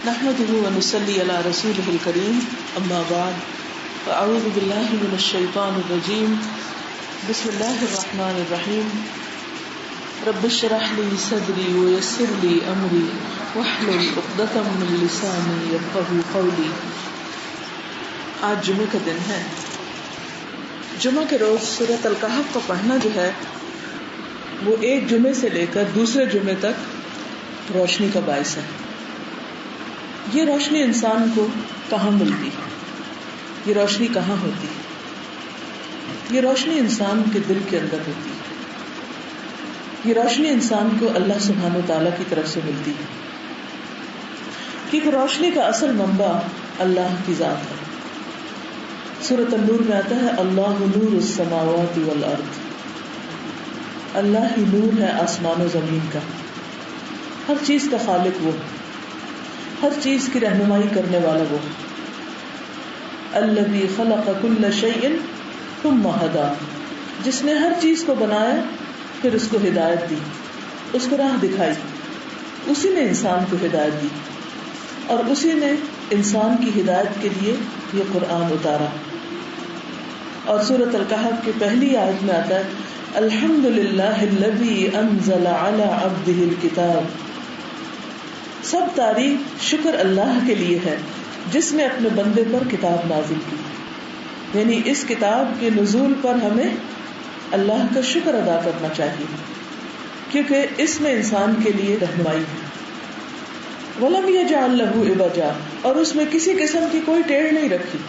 نحمده ونصلي على رسوله الكريم اما بعد فاعوذ بالله من الشيطان الرجيم بسم الله الرحمن الرحيم رب اشرح لي صدري ويسر لي امري واحلل عقدة من لساني يفقهوا قولي. آج جمعہ کا دن ہے. جمعہ کے روز سورۃ الکہف کو پڑھنا جو ہے وہ ایک جمعے سے لے کر دوسرے جمعے تک روشنی کا باعث ہے. یہ روشنی انسان کو کہاں ملتی ہے؟ یہ روشنی کہاں ہوتی ہے؟ یہ روشنی انسان کے دل کے اندر ہوتی ہے. یہ روشنی انسان کو اللہ سبحانہ وتعالیٰ کی طرف سے ملتی ہے، کیونکہ روشنی کا اصل منبع اللہ کی ذات ہے. سورۃ النور میں آتا ہے اللہ نور السماوات والارض. اللہ ہی نور ہے آسمان و زمین کا. ہر چیز کا خالق وہ، ہر چیز کی رہنمائی کرنے والا وہ. الذی خلق کل شیء ثم ہدی، جس نے ہر چیز کو بنایا پھر اس کو ہدایت دی، اس کو راہ دکھائی. اسی نے انسان کو ہدایت دی اور اسی نے انسان کی ہدایت کے لیے یہ قرآن اتارا. اور سورۃ الکہف کی پہلی آیت میں آتا ہے الحمدللہ الذی انزل علی عبدہ الکتاب. سب تعریف شکر اللہ کے لیے ہے جس نے اپنے بندے پر کتاب نازل کی. یعنی اس کتاب کے نزول پر ہمیں اللہ کا شکر ادا کرنا چاہیے، کیونکہ اس میں انسان کے لیے رہنمائی ہے. وَلَمْ يَجْعَلْ لَهُ عِوَجًا، اور اس میں کسی قسم کی کوئی ٹیڑھ نہیں رکھی.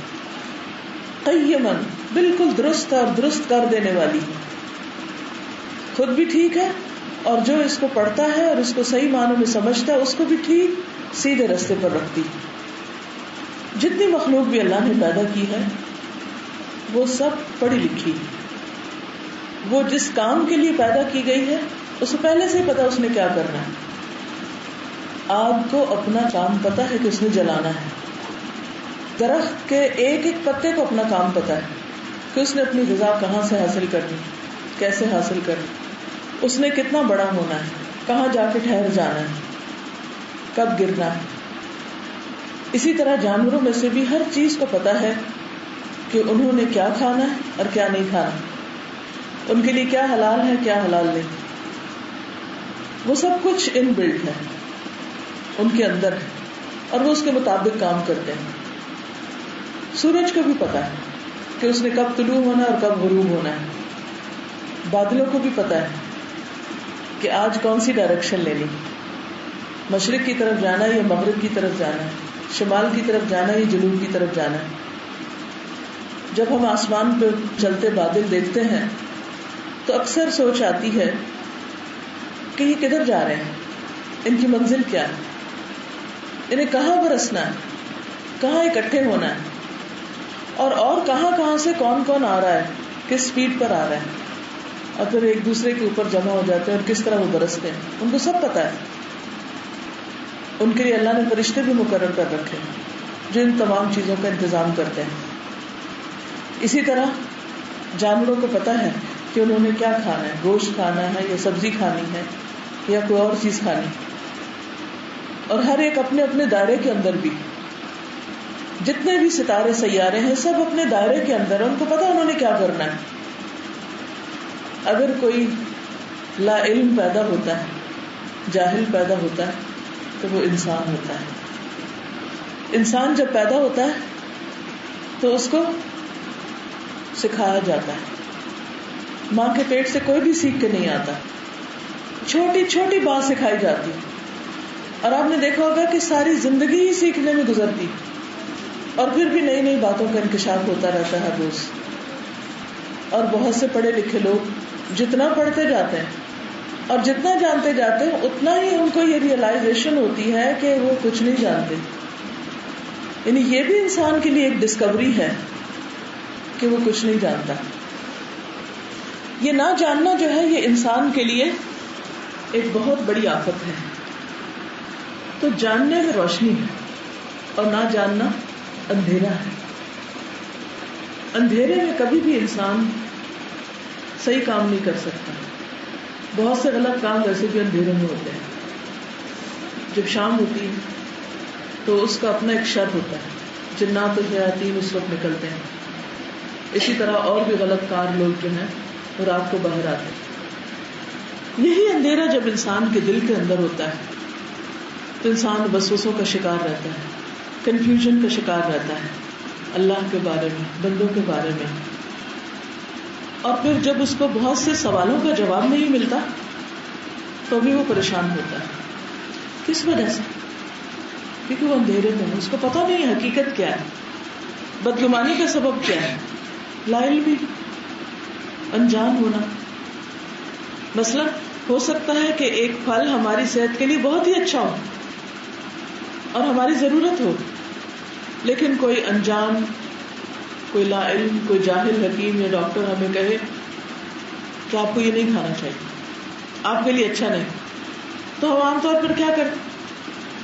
قیماً، بالکل درست اور درست کر دینے والی، خود بھی ٹھیک ہے اور جو اس کو پڑھتا ہے اور اس کو صحیح معنوں میں سمجھتا ہے اس کو بھی ٹھیک سیدھے راستے پر رکھتی. جتنی مخلوق بھی اللہ نے پیدا کی ہے وہ سب پڑھی لکھی. وہ جس کام کے لیے پیدا کی گئی ہے اسے پہلے سے پتا اس نے کیا کرنا ہے. آگ کو اپنا کام پتا ہے کہ اس نے جلانا ہے. درخت کے ایک ایک پتے کو اپنا کام پتا ہے کہ اس نے اپنی غذا کہاں سے حاصل کرنی، کیسے حاصل کرنی، اس نے کتنا بڑا ہونا ہے، کہاں جا کے ٹھہر جانا ہے، کب گرنا ہے. اسی طرح جانوروں میں سے بھی ہر چیز کو پتا ہے کہ انہوں نے کیا کھانا ہے اور کیا نہیں کھانا، ان کے لیے کیا حلال ہے کیا حلال نہیں. وہ سب کچھ ان بلٹ ہے، ان کے اندر ہے اور وہ اس کے مطابق کام کرتے ہیں. سورج کو بھی پتا ہے کہ اس نے کب طلوع ہونا ہے اور کب غروب ہونا ہے. بادلوں کو بھی پتا ہے کہ آج کون سی ڈائریکشن لینی، مشرق کی طرف جانا ہے یا مغرب کی طرف جانا ہے، شمال کی طرف جانا ہے یا جنوب کی طرف جانا ہے. جب ہم آسمان پہ چلتے بادل دیکھتے ہیں تو اکثر سوچ آتی ہے کہ یہ کدھر جا رہے ہیں، ان کی منزل کیا ہے، انہیں کہاں برسنا ہے، کہاں اکٹھے ہونا ہے، اور کہاں کہاں سے کون کون آ رہا ہے، کس سپیڈ پر آ رہا ہے، اور پھر ایک دوسرے کے اوپر جمع ہو جاتے ہیں اور کس طرح وہ برستے ہیں. ان کو سب پتا ہے. ان کے لیے اللہ نے فرشتے بھی مقرر کر رکھے ہیں جو ان تمام چیزوں کا انتظام کرتے ہیں. اسی طرح جانوروں کو پتا ہے کہ انہوں نے کیا کھانا ہے، گوشت کھانا ہے یا سبزی کھانی ہے یا کوئی اور چیز کھانی. اور ہر ایک اپنے اپنے دائرے کے اندر بھی، جتنے بھی ستارے سیارے ہیں سب اپنے دائرے کے اندر، ان کو پتا انہوں نے کیا کرنا ہے. اگر کوئی لا علم پیدا ہوتا ہے، جاہل پیدا ہوتا ہے، تو وہ انسان ہوتا ہے. انسان جب پیدا ہوتا ہے تو اس کو سکھایا جاتا ہے. ماں کے پیٹ سے کوئی بھی سیکھ کے نہیں آتا، چھوٹی چھوٹی بات سکھائی جاتی. اور آپ نے دیکھا ہوگا کہ ساری زندگی ہی سیکھنے میں گزرتی، اور پھر بھی نئی نئی باتوں کا انکشاف ہوتا رہتا ہے روز. اور بہت سے پڑھے لکھے لوگ جتنا پڑھتے جاتے ہیں اور جتنا جانتے جاتے ہیں اتنا ہی ان کو یہ ریئلائزیشن ہوتی ہے کہ وہ کچھ نہیں جانتے. یعنی یہ بھی انسان کے لیے ایک ڈسکوری ہے کہ وہ کچھ نہیں جانتا. یہ نہ جاننا جو ہے یہ انسان کے لیے ایک بہت بڑی آفت ہے. تو جاننے میں روشنی ہے اور نہ جاننا اندھیرا ہے. اندھیرے میں کبھی بھی انسان صحیح کام نہیں کر سکتا. بہت سے غلط کام ویسے بھی اندھیرے میں ہوتے ہیں. جب شام ہوتی ہے تو اس کا اپنا ایک شر ہوتا ہے. جنات و شیاطین اس وقت نکلتے ہیں. اسی طرح اور بھی غلط کار لوگ جو ہیں وہ رات کو باہر آتے ہیں. یہی اندھیرا جب انسان کے دل کے اندر ہوتا ہے تو انسان وسوسوں کا شکار رہتا ہے, کنفیوژن کا شکار رہتا ہے اللہ کے بارے میں, بندوں کے بارے میں. اور پھر جب اس کو بہت سے سوالوں کا جواب نہیں ملتا تو بھی وہ پریشان ہوتا ہے. کس وجہ سے؟ کیونکہ وہ اندھیرے میں ہے, اس کو پتہ نہیں ہے حقیقت کیا ہے, بدگمانی کا سبب کیا ہے, لا علمی, انجان ہونا. مثلا ہو سکتا ہے کہ ایک پھل ہماری صحت کے لیے بہت ہی اچھا ہو اور ہماری ضرورت ہو, لیکن کوئی انجان, کوئی لا علم, کوئی جاہل حکیم یا ڈاکٹر ہمیں کہے کہ آپ کو یہ نہیں کھانا چاہیے, آپ کے لیے اچھا نہیں, تو ہم عام طور پر کیا کرتے,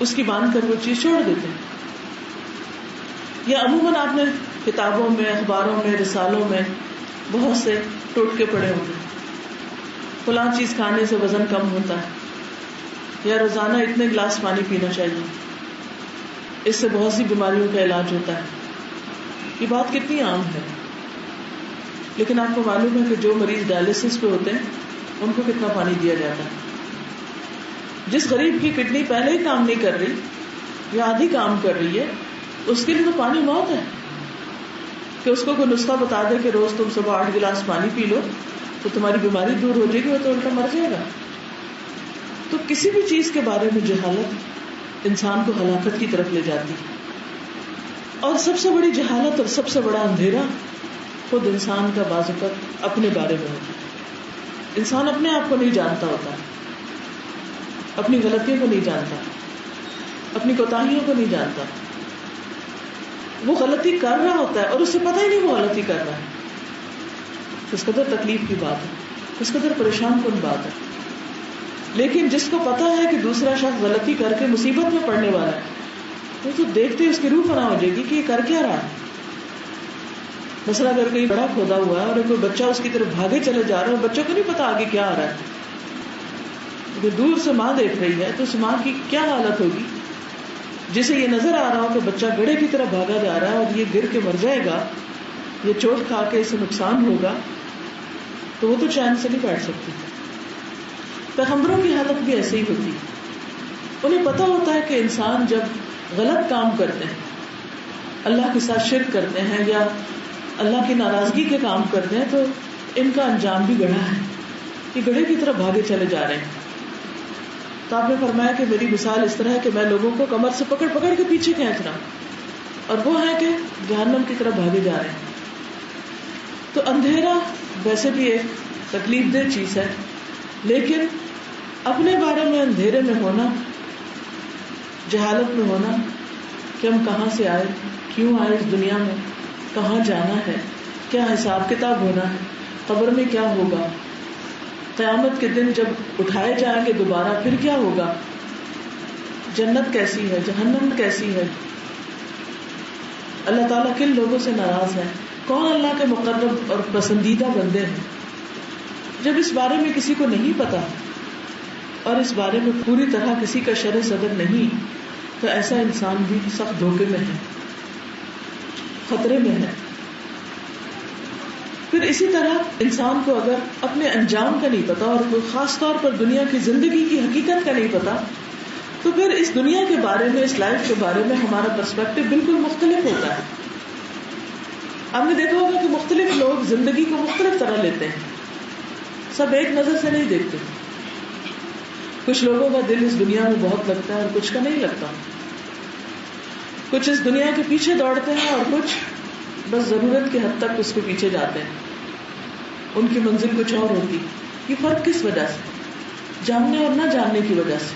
اس کی باندھ کر وہ چیز چھوڑ دیتے ہیں. یا عموماً آپ نے کتابوں میں, اخباروں میں, رسالوں میں بہت سے ٹوٹکے پڑے ہوں گے, فلاں چیز کھانے سے وزن کم ہوتا ہے, یا روزانہ اتنے گلاس پانی پینا چاہیے, اس سے بہت سی بیماریوں کا علاج ہوتا ہے. یہ بات کتنی عام ہے, لیکن آپ کو معلوم ہے کہ جو مریض ڈائلسس پہ ہوتے ہیں ان کو کتنا پانی دیا جاتا ہے. جس غریب کی کڈنی پہلے ہی کام نہیں کر رہی یا آدھی کام کر رہی ہے, اس کے لیے تو پانی موت ہے. کہ اس کو کوئی نسخہ بتا دے کہ روز تم صبح 8 گلاس پانی پی لو تو تمہاری بیماری دور ہو جائے گی, وہ تو الٹا مر جائے گا. تو کسی بھی چیز کے بارے میں جہالت انسان کو ہلاکت کی طرف لے جاتی ہے. اور سب سے بڑی جہالت اور سب سے بڑا اندھیرا خود انسان کا بعض اوقات اپنے بارے میں ہوتا ہے. انسان اپنے آپ کو نہیں جانتا ہوتا, اپنی غلطیوں کو نہیں جانتا, اپنی کوتاہیوں کو نہیں جانتا. وہ غلطی کر رہا ہوتا ہے اور اسے پتہ ہی نہیں وہ غلطی کر رہا ہے. اس قدر تکلیف کی بات ہے, اس قدر پریشان کن بات ہے. لیکن جس کو پتا ہے کہ دوسرا شخص غلطی کر کے مصیبت میں پڑنے والا ہے, وہ تو دیکھتے اس کی روح فنا ہو جائے گی کہ یہ کر کیا رہا ہے. مثلا اگر کوئی بڑا کھودا ہوا ہے اور کوئی بچہ اس کی طرف بھاگے چلے جا رہا ہے, بچوں کو نہیں پتا آگے کیا آ رہا ہے, اگر دور سے ماں دیکھ رہی ہے تو اس ماں کی کیا حالت ہوگی. جسے یہ نظر آ رہا ہو کہ بچہ گڑھے کی طرف بھاگا جا رہا ہے اور یہ گر کے مر جائے گا, یہ چوٹ کھا کے اسے نقصان ہوگا, تو وہ تو چین سے نہیں بیٹھ سکتی. پیغمبروں کی حالت بھی ایسے ہی ہوتی. انہیں پتا ہوتا ہے کہ انسان جب غلط کام کرتے ہیں, اللہ کے ساتھ شرک کرتے ہیں یا اللہ کی ناراضگی کے کام کرتے ہیں, تو ان کا انجام بھی گڑھا ہے, یہ گڑھے کی طرف بھاگے چلے جا رہے ہیں. تو آپ نے فرمایا کہ میری مثال اس طرح ہے کہ میں لوگوں کو کمر سے پکڑ پکڑ کے پیچھے کھینچ رہا ہوں اور وہ ہے کہ جہنم کی طرف بھاگے جا رہے ہیں. تو اندھیرا ویسے بھی ایک تکلیف دہ چیز ہے, لیکن اپنے بارے میں اندھیرے میں ہونا, جہالت میں ہونا کہ ہم کہاں سے آئے, کیوں آئے اس دنیا میں, کہاں جانا ہے, کیا حساب کتاب ہونا ہے, قبر میں کیا ہوگا, قیامت کے دن جب اٹھائے جائیں گے دوبارہ پھر کیا ہوگا, جنت کیسی ہے, جہنم کیسی ہے, اللہ تعالیٰ کن لوگوں سے ناراض ہے, کون اللہ کے مقرب اور پسندیدہ بندے ہیں. جب اس بارے میں کسی کو نہیں پتا اور اس بارے میں پوری طرح کسی کا شرح صدر نہیں, تو ایسا انسان بھی سخت دھوکے میں ہے, خطرے میں ہے. پھر اسی طرح انسان کو اگر اپنے انجام کا نہیں پتا اور خاص طور پر دنیا کی زندگی کی حقیقت کا نہیں پتا, تو پھر اس دنیا کے بارے میں, اس لائف کے بارے میں ہمارا پرسپیکٹو بالکل مختلف ہوتا ہے. آپ نے دیکھا ہوگا کہ مختلف لوگ زندگی کو مختلف طرح لیتے ہیں, سب ایک نظر سے نہیں دیکھتے. کچھ لوگوں کا دل اس دنیا میں بہت لگتا ہے اور کچھ کا نہیں لگتا. کچھ اس دنیا کے پیچھے دوڑتے ہیں اور کچھ بس ضرورت کی حد تک اس کے پیچھے جاتے ہیں, ان کی منزل کچھ اور ہوتی. یہ فرق کس وجہ سے؟ جاننے اور نہ جاننے کی وجہ سے.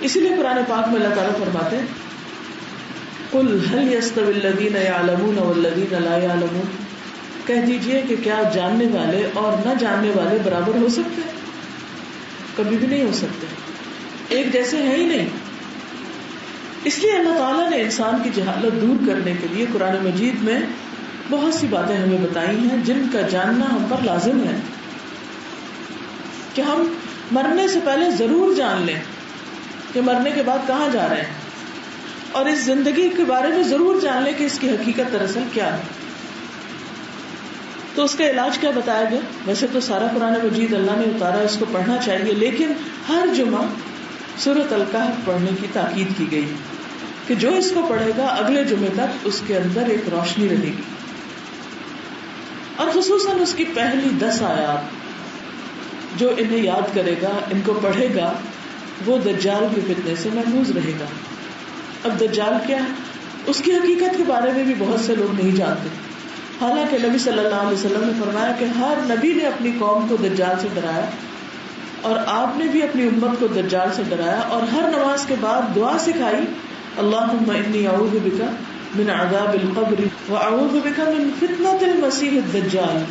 اسی لیے قرآن پاک میں اللہ تعالیٰ فرماتے ہیں, قل هل يستوي الذين يعلمون والذين لا يعلمون, کہہ دیجئے کہ کیا جاننے والے اور نہ جاننے والے برابر ہو سکتے ہیں؟ کبھی بھی نہیں ہو سکتے, ایک جیسے ہیں ہی نہیں. اس لیے اللہ تعالیٰ نے انسان کی جہالت دور کرنے کے لیے قرآن مجید میں بہت سی باتیں ہمیں بتائی ہیں جن کا جاننا ہم پر لازم ہے, کہ ہم مرنے سے پہلے ضرور جان لیں کہ مرنے کے بعد کہاں جا رہے ہیں. اور اس زندگی کے بارے میں ضرور جان لے کہ اس کی حقیقت دراصل کیا ہے. تو اس کا علاج کیا بتایا گیا؟ ویسے تو سارا قرآن مجید اللہ نے اتارا، اس کو پڑھنا چاہیے، لیکن ہر جمعہ سورۃ الکہف پڑھنے کی تاکید کی گئی کہ جو اس کو پڑھے گا اگلے جمعے تک اس کے اندر ایک روشنی رہے گی. اور خصوصاً اس کی پہلی 10 آیات جو انہیں یاد کرے گا، ان کو پڑھے گا، وہ دجال کے فتنے سے محفوظ رہے گا. اب دجال کیا ہے؟ اس کی حقیقت کے بارے میں بھی بہت سے لوگ نہیں جانتے. حالانکہ نبی صلی اللہ علیہ وسلم نے فرمایا کہ ہر نبی نے اپنی قوم کو دجال سے ڈرایا، اور آپ نے بھی اپنی امت کو دجال سے ڈرایا، اور ہر نماز کے بعد دعا سکھائی، اللہم انی اعوذ بک من عذاب القبر واعوذ بک من فتنۃ المسیح الدجال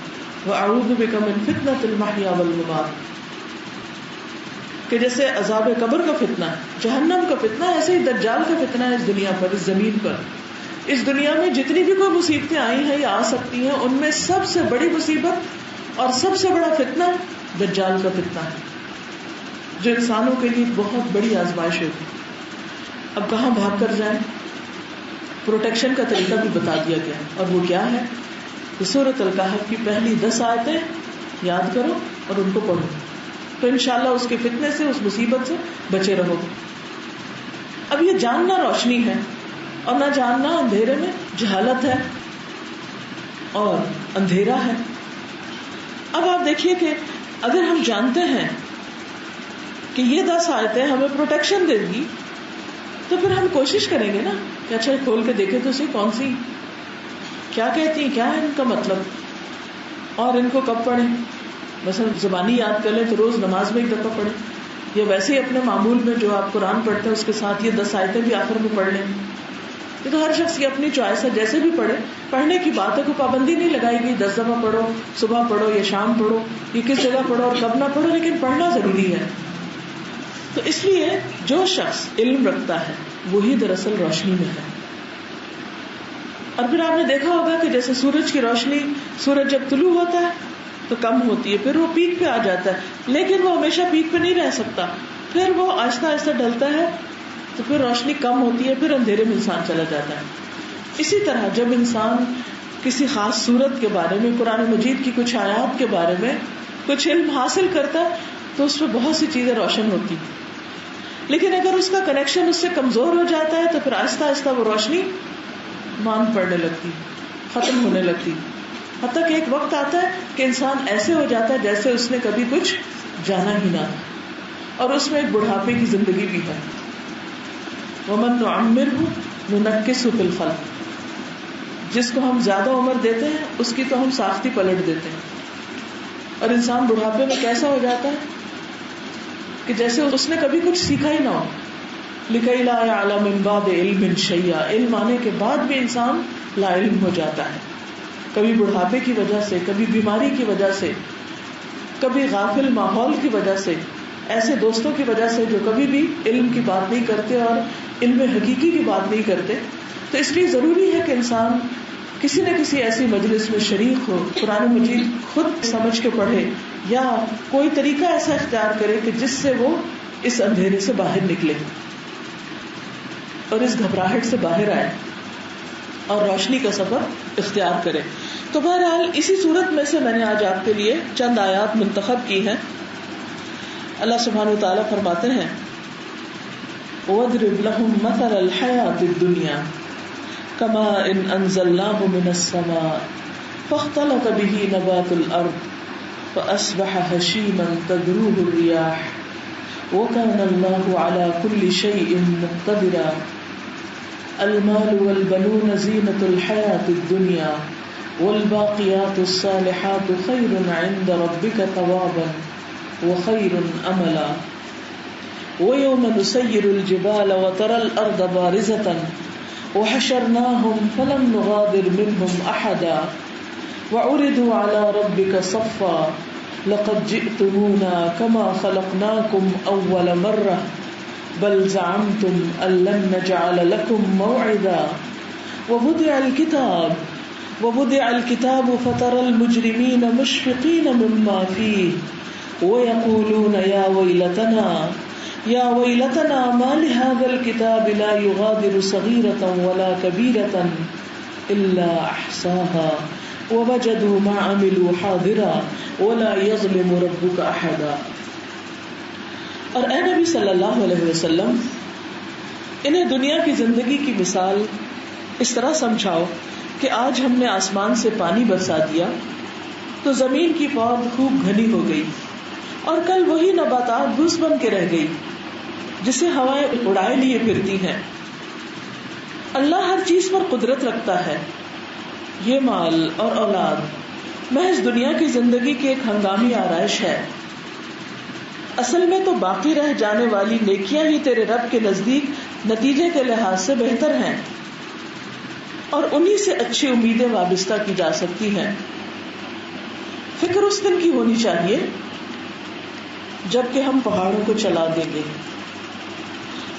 واعوذ بک من فتنۃ المحیا والممات. کہ جیسے عذاب قبر کا فتنہ، جہنم کا فتنہ، ایسے ہی دجال کا فتنہ ہے اس دنیا پر، اس زمین پر. اس دنیا میں جتنی بھی کوئی مصیبتیں آئی ہیں یا آ سکتی ہیں، ان میں سب سے بڑی مصیبت اور سب سے بڑا فتنہ دجال کا فتنہ ہے، جو انسانوں کے لیے بہت بڑی آزمائش ہوگی. اب کہاں بھاگ کر جائیں؟ پروٹیکشن کا طریقہ بھی بتا دیا گیا، اور وہ کیا ہے؟ سورۃ الکہف کی پہلی 10 آیتیں یاد کرو اور ان کو پڑھو، تو انشاءاللہ اس کے فتنے سے، اس مصیبت سے بچے رہو. اب یہ جاننا روشنی ہے، اور نہ جاننا اندھیرے میں جہالت ہے اور اندھیرا ہے. اب آپ دیکھیے کہ اگر ہم جانتے ہیں کہ یہ 10 آیتیں ہمیں پروٹیکشن دے گی، تو پھر ہم کوشش کریں گے نا کہ اچھا کھول کے دیکھیں تو صحیح کون سی کیا کہتی ہیں، کیا ہے ان کا مطلب، اور ان کو کب پڑھیں. مثلا زبانی یاد کر لیں تو روز نماز میں ایک دفعہ پڑھیں، یا ویسے ہی اپنے معمول میں جو آپ قرآن پڑھتے ہیں اس کے ساتھ یہ 10 آیتیں بھی آخر میں پڑھ لیں. یہ تو ہر شخص کی اپنی چوائس ہے، جیسے بھی پڑھے. پڑھنے کی بات ہے، کوئی پابندی نہیں لگائی گئی 10 دفعہ پڑھو، صبح پڑھو یا شام پڑھو، یہ کس جگہ پڑھو اور کب نہ پڑھو، لیکن پڑھنا ضروری ہے. تو اس لیے جو شخص علم رکھتا ہے وہی دراصل روشنی میں ہے. اور پھر آپ نے دیکھا ہوگا کہ جیسے سورج کی روشنی، سورج جب طلوع ہوتا ہے تو کم ہوتی ہے، پھر وہ پیک پہ آ جاتا ہے، لیکن وہ ہمیشہ پیک پہ نہیں رہ سکتا، پھر وہ آہستہ آہستہ ڈلتا ہے، تو پھر روشنی کم ہوتی ہے، پھر اندھیرے میں انسان چلا جاتا ہے. اسی طرح جب انسان کسی خاص صورت کے بارے میں، قرآن مجید کی کچھ آیات کے بارے میں کچھ علم حاصل کرتا ہے تو اس پہ بہت سی چیزیں روشن ہوتی. لیکن اگر اس کا کنیکشن اس سے کمزور ہو جاتا ہے تو پھر آہستہ آہستہ وہ روشنی ماند پڑنے لگتی، ختم ہونے لگتی، حتیٰ کہ ایک وقت آتا ہے کہ انسان ایسے ہو جاتا ہے جیسے اس نے کبھی کچھ جانا ہی نہ، اور اس میں ایک بڑھاپے کی زندگی بھی ہے. وَمَن نُعَمِّرْهُ نُنَكِّسْهُ فِي الْخَلْقِ، جس کو ہم زیادہ عمر دیتے ہیں اس کی تو ہم ساختی پلٹ دیتے ہیں. اور انسان بڑھاپے میں کیسا ہو جاتا ہے کہ جیسے اس نے کبھی کچھ سیکھا ہی نہ ہو. لِكَيْ لَا يَعْلَمَ مِن بَعْدِ عِلْمٍ شَيْئًا، علم آنے کے بعد بھی انسان لا علم ہو جاتا ہے، کبھی بڑھاپے کی وجہ سے، کبھی بیماری کی وجہ سے، کبھی غافل ماحول کی وجہ سے، ایسے دوستوں کی وجہ سے جو کبھی بھی علم کی بات نہیں کرتے اور علم حقیقی کی بات نہیں کرتے. تو اس لیے ضروری ہے کہ انسان کسی نہ کسی ایسی مجلس میں شریک ہو، قرآن مجید خود سمجھ کے پڑھے، یا کوئی طریقہ ایسا اختیار کرے کہ جس سے وہ اس اندھیرے سے باہر نکلے اور اس گھبراہٹ سے باہر آئے اور روشنی کا سفر اختیار کرے. تو بہرحال اسی صورت میں سے میں نے آج آپ کے لیے چند آیات منتخب کی ہیں. اللہ سبحانہ وتعالیٰ فرماتے ہیں وَاضْرِبْ لَهُمْ مَثَلَ الْحَيَاةِ الدُّنْيَا كَمَاءٍ أَنزَلْنَاهُ مِنَ السَّمَاءِ فَاخْتَلَطَ بِهِ نَبَاتُ الْأَرْضِ فَأَصْبَحَ هَشِيمًا تَذْرُوهُ الرِّيَاحُ وَكَانَ اللَّهُ عَلَى كُلِّ شَيْءٍ مُقْتَدِرًا. المال والبنون زینۃ الحیاۃ الدنیا والباقیات الصالحات خیر عند ربک ثوابا وخیر املا. ویوم نسیر الجبال وترى الارض بارزة وحشرناهم فلم نغادر منهم احدا وعرضوا على ربك صفا لقد جئتمونا كما خلقناكم اول مرة بل زعمتم ان لن نجعل لكم موعدا. ووضع الكتاب فترى المجرمين مشفقين مما فيه ويقولون يا ويلتنا یا ویلتنا ما لهذا الكتاب لا يغادر صغیرة ولا کبیرة الا احصاها ووجدوا ما عملوا حاضرا ولا يظلم ربك احدا. اور اے نبی صلی اللہ علیہ وسلم انہیں دنیا کی زندگی کی مثال اس طرح سمجھاؤ کہ آج ہم نے آسمان سے پانی برسا دیا تو زمین کی پود خوب گھنی ہو گئی، اور کل وہی نباتات بھوس بن کے رہ گئی جسے ہوائیں اڑائے لیے پھرتی ہیں. اللہ ہر چیز پر قدرت رکھتا ہے. یہ مال اور اولاد محض دنیا کی زندگی کی ایک ہنگامی آرائش ہے. اصل میں تو باقی رہ جانے والی نیکیاں ہی تیرے رب کے نزدیک نتیجے کے لحاظ سے بہتر ہیں، اور انہی سے اچھی امیدیں وابستہ کی جا سکتی ہیں. فکر اس دن کی ہونی چاہیے جبکہ ہم پہاڑوں کو چلا دیں گے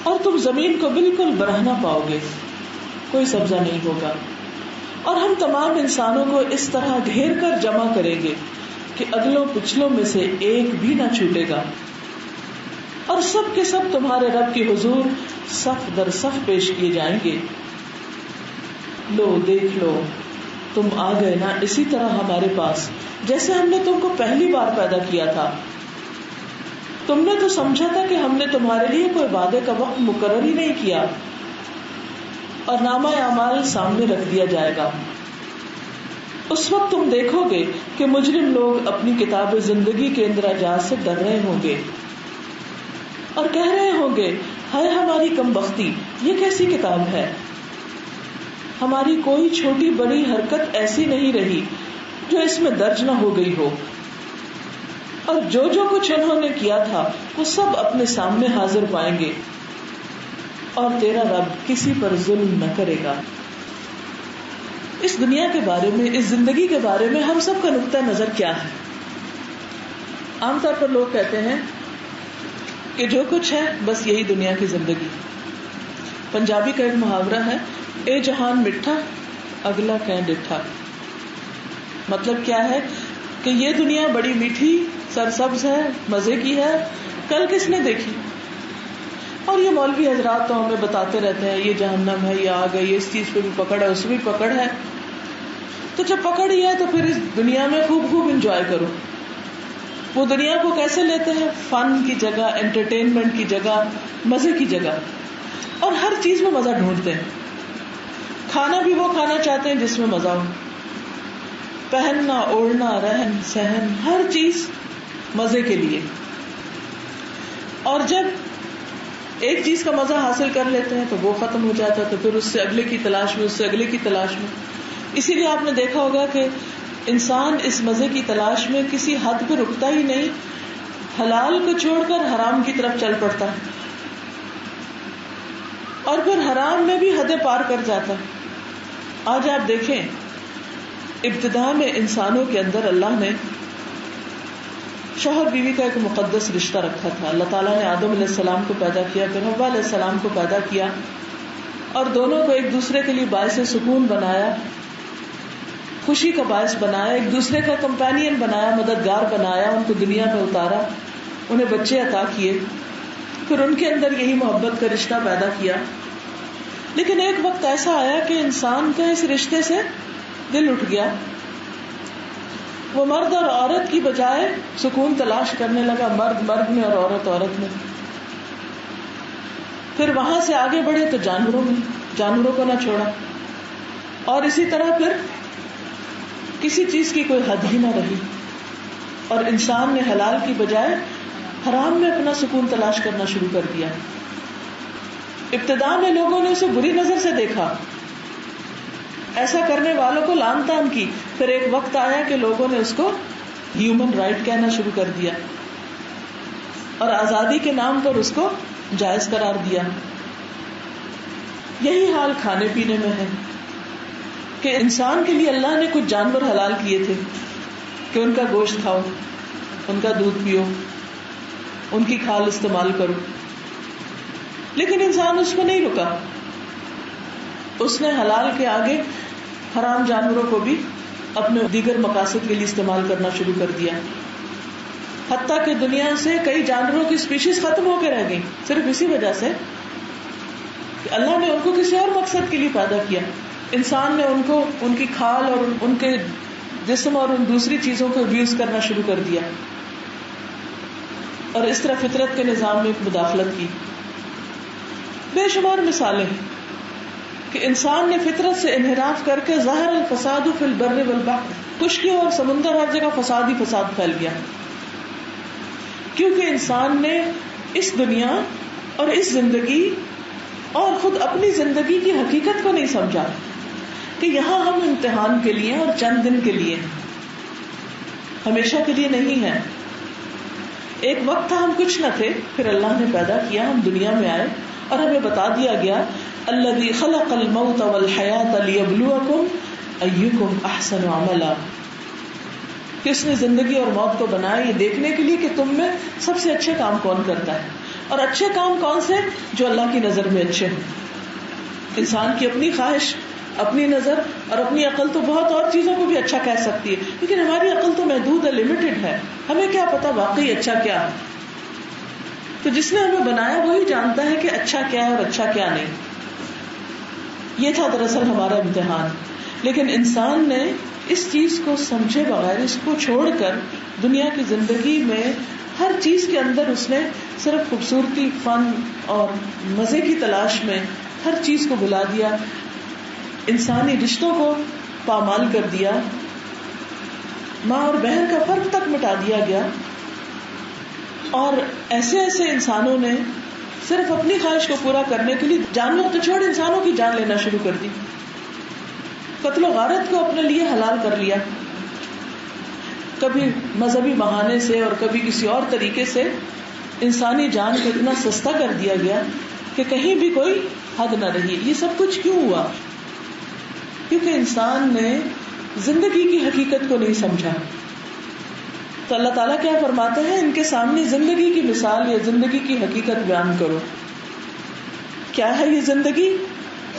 اور تم زمین کو بالکل برہنا پاؤ گے، کوئی سبزہ نہیں ہوگا، اور ہم تمام انسانوں کو اس طرح گھیر کر جمع کریں گے کہ اگلوں پچھلوں میں سے ایک بھی نہ چھوٹے گا، اور سب کے سب تمہارے رب کی حضور صف در صف پیش کیے جائیں گے. لو دیکھ لو تم آ گئے نا اسی طرح ہمارے پاس جیسے ہم نے تم کو پہلی بار پیدا کیا تھا. تم نے تو سمجھا تھا کہ ہم نے تمہارے لیے کوئی وعدے کا وقت مقرر ہی نہیں کیا، اور نامہ اعمال سامنے رکھ دیا جائے گا. اس وقت تم دیکھو گے کہ مجرم لوگ اپنی کتاب زندگی کے اندراجات سے ڈر رہے ہوں گے اور کہہ رہے ہوں گے ہائے ہماری کم بختی، یہ کیسی کتاب ہے، ہماری کوئی چھوٹی بڑی حرکت ایسی نہیں رہی جو اس میں درج نہ ہو گئی ہو، اور جو جو کچھ انہوں نے کیا تھا وہ سب اپنے سامنے حاضر پائیں گے، اور تیرا رب کسی پر ظلم نہ کرے گا. اس دنیا کے بارے میں، اس زندگی کے بارے میں ہم سب کا نقطہ نظر کیا ہے؟ عام طور پر لوگ کہتے ہیں کہ جو کچھ ہے بس یہی دنیا کی زندگی. پنجابی کا ایک محاورہ ہے، اے جہان مٹھا اگلا کہیں ڈٹھا. مطلب کیا ہے کہ یہ دنیا بڑی میٹھی سرسبز ہے، مزے کی ہے، کل کس نے دیکھی. اور یہ مولوی حضرات تو ہمیں بتاتے رہتے ہیں یہ جہنم ہے، یہ آگ ہے، یہ اس چیز پہ بھی پکڑ ہے، اس میں بھی پکڑ ہے. تو جب پکڑ ہی ہے تو پھر اس دنیا میں خوب انجوائے کرو. وہ دنیا کو کیسے لیتے ہیں؟ فن کی جگہ، انٹرٹینمنٹ کی جگہ، مزے کی جگہ، اور ہر چیز میں مزہ ڈھونڈتے ہیں. کھانا بھی وہ کھانا چاہتے ہیں جس میں مزہ ہو، پہننا اوڑھنا رہن سہن ہر چیز مزے کے لیے. اور جب ایک چیز کا مزہ حاصل کر لیتے ہیں تو وہ ختم ہو جاتا ہے، تو پھر اس سے اگلے کی تلاش میں، اس سے اگلے کی تلاش میں. اسی لیے آپ نے دیکھا ہوگا کہ انسان اس مزے کی تلاش میں کسی حد پہ رکتا ہی نہیں، حلال کو چھوڑ کر حرام کی طرف چل پڑتا ہے، اور پھر حرام میں بھی حدیں پار کر جاتا ہے. آج آپ دیکھیں ابتدا میں انسانوں کے اندر اللہ نے شوہر بیوی کا ایک مقدس رشتہ رکھا تھا. اللہ تعالیٰ نے آدم علیہ السلام کو پیدا کیا، پھر حوا علیہ السلام کو پیدا کیا، اور دونوں کو ایک دوسرے کے لیے باعث سکون بنایا، خوشی کا باعث بنایا، ایک دوسرے کا کمپینین بنایا، مددگار بنایا، ان کو دنیا میں اتارا، انہیں بچے عطا کیے، پھر ان کے اندر یہی محبت کا رشتہ پیدا کیا. لیکن ایک وقت ایسا آیا کہ انسان کا اس رشتے سے دل اٹھ گیا، وہ مرد اور عورت کی بجائے سکون تلاش کرنے لگا، مرد مرد میں اور عورت عورت میں. پھر وہاں سے آگے بڑھے تو جانوروں میں، جانوروں کو نہ چھوڑا، اور اسی طرح پھر کسی چیز کی کوئی حد ہی نہ رہی، اور انسان نے حلال کی بجائے حرام میں اپنا سکون تلاش کرنا شروع کر دیا. ابتدا میں لوگوں نے اسے بری نظر سے دیکھا، ایسا کرنے والوں کو لعن طعن کی. پھر ایک وقت آیا کہ لوگوں نے اس کو ہیومن رائٹ کہنا شروع کر دیا، اور آزادی کے نام پر اس کو جائز قرار دیا. یہی حال کھانے پینے میں ہے کہ انسان کے لیے اللہ نے کچھ جانور حلال کیے تھے کہ ان کا گوشت کھاؤ، ان کا دودھ پیو، ان کی کھال استعمال کرو. لیکن انسان اس میں نہیں رکا، اس نے حلال کے آگے حرام جانوروں کو بھی اپنے دیگر مقاصد کے لیے استعمال کرنا شروع کر دیا. حتیٰ کہ دنیا سے کئی جانوروں کی اسپیشیز ختم ہو کے رہ گئی صرف اسی وجہ سے کہ اللہ نے ان کو کسی اور مقصد کے لیے پیدا کیا. انسان نے ان کو ان کی کھال اور ان کے جسم اور ان دوسری چیزوں کو ابیوز کرنا شروع کر دیا اور اس طرح فطرت کے نظام میں مداخلت کی. بے شمار مثالیں کہ انسان نے فطرت سے انحراف کر کے ظاہر الفساد فی البر والبحر، خشکی اور سمندر ہر جگہ فساد ہی فساد پھیل گیا، کیونکہ انسان نے اس دنیا اور اس زندگی اور خود اپنی زندگی کی حقیقت کو نہیں سمجھا کہ یہاں ہم امتحان کے لیے اور چند دن کے لیے، ہمیشہ کے لیے نہیں ہے. ایک وقت تھا ہم کچھ نہ تھے، پھر اللہ نے پیدا کیا، ہم دنیا میں آئے اور ہمیں بتا دیا گیا الذی خلق الموت والحیاۃ لیبلوکم ایکم احسن عملا، کہ اس نے زندگی اور موت کو بنایا یہ دیکھنے کے لیے کہ تم میں سب سے اچھے کام کون کرتا ہے. اور اچھے کام کون سے؟ جو اللہ کی نظر میں اچھے ہیں. انسان کی اپنی خواہش، اپنی نظر اور اپنی عقل تو بہت اور چیزوں کو بھی اچھا کہہ سکتی ہے، لیکن ہماری عقل تو محدود ہے، لمیٹڈ ہے. ہمیں کیا پتا واقعی اچھا کیا ہے؟ تو جس نے ہمیں بنایا وہی جانتا ہے کہ اچھا کیا ہے اور اچھا کیا نہیں. یہ تھا دراصل ہمارا امتحان. لیکن انسان نے اس چیز کو سمجھے بغیر، اس کو چھوڑ کر دنیا کی زندگی میں ہر چیز کے اندر اس نے صرف خوبصورتی، فن اور مزے کی تلاش میں ہر چیز کو بھلا دیا، انسانی رشتوں کو پامال کر دیا، ماں اور بہن کا فرق تک مٹا دیا گیا. اور ایسے ایسے انسانوں نے صرف اپنی خواہش کو پورا کرنے کے لیے جانور تو چھوڑ انسانوں کی جان لینا شروع کر دی. قتل و غارت کو اپنے لیے حلال کر لیا، کبھی مذہبی بہانے سے اور کبھی کسی اور طریقے سے انسانی جان کو اتنا سستا کر دیا گیا کہ کہیں بھی کوئی حد نہ رہی. یہ سب کچھ کیوں ہوا؟ کیونکہ انسان نے زندگی کی حقیقت کو نہیں سمجھا. تو اللہ تعالیٰ کیا فرماتے ہیں؟ ان کے سامنے زندگی کی مثال یا زندگی کی حقیقت بیان کرو. کیا ہے یہ زندگی؟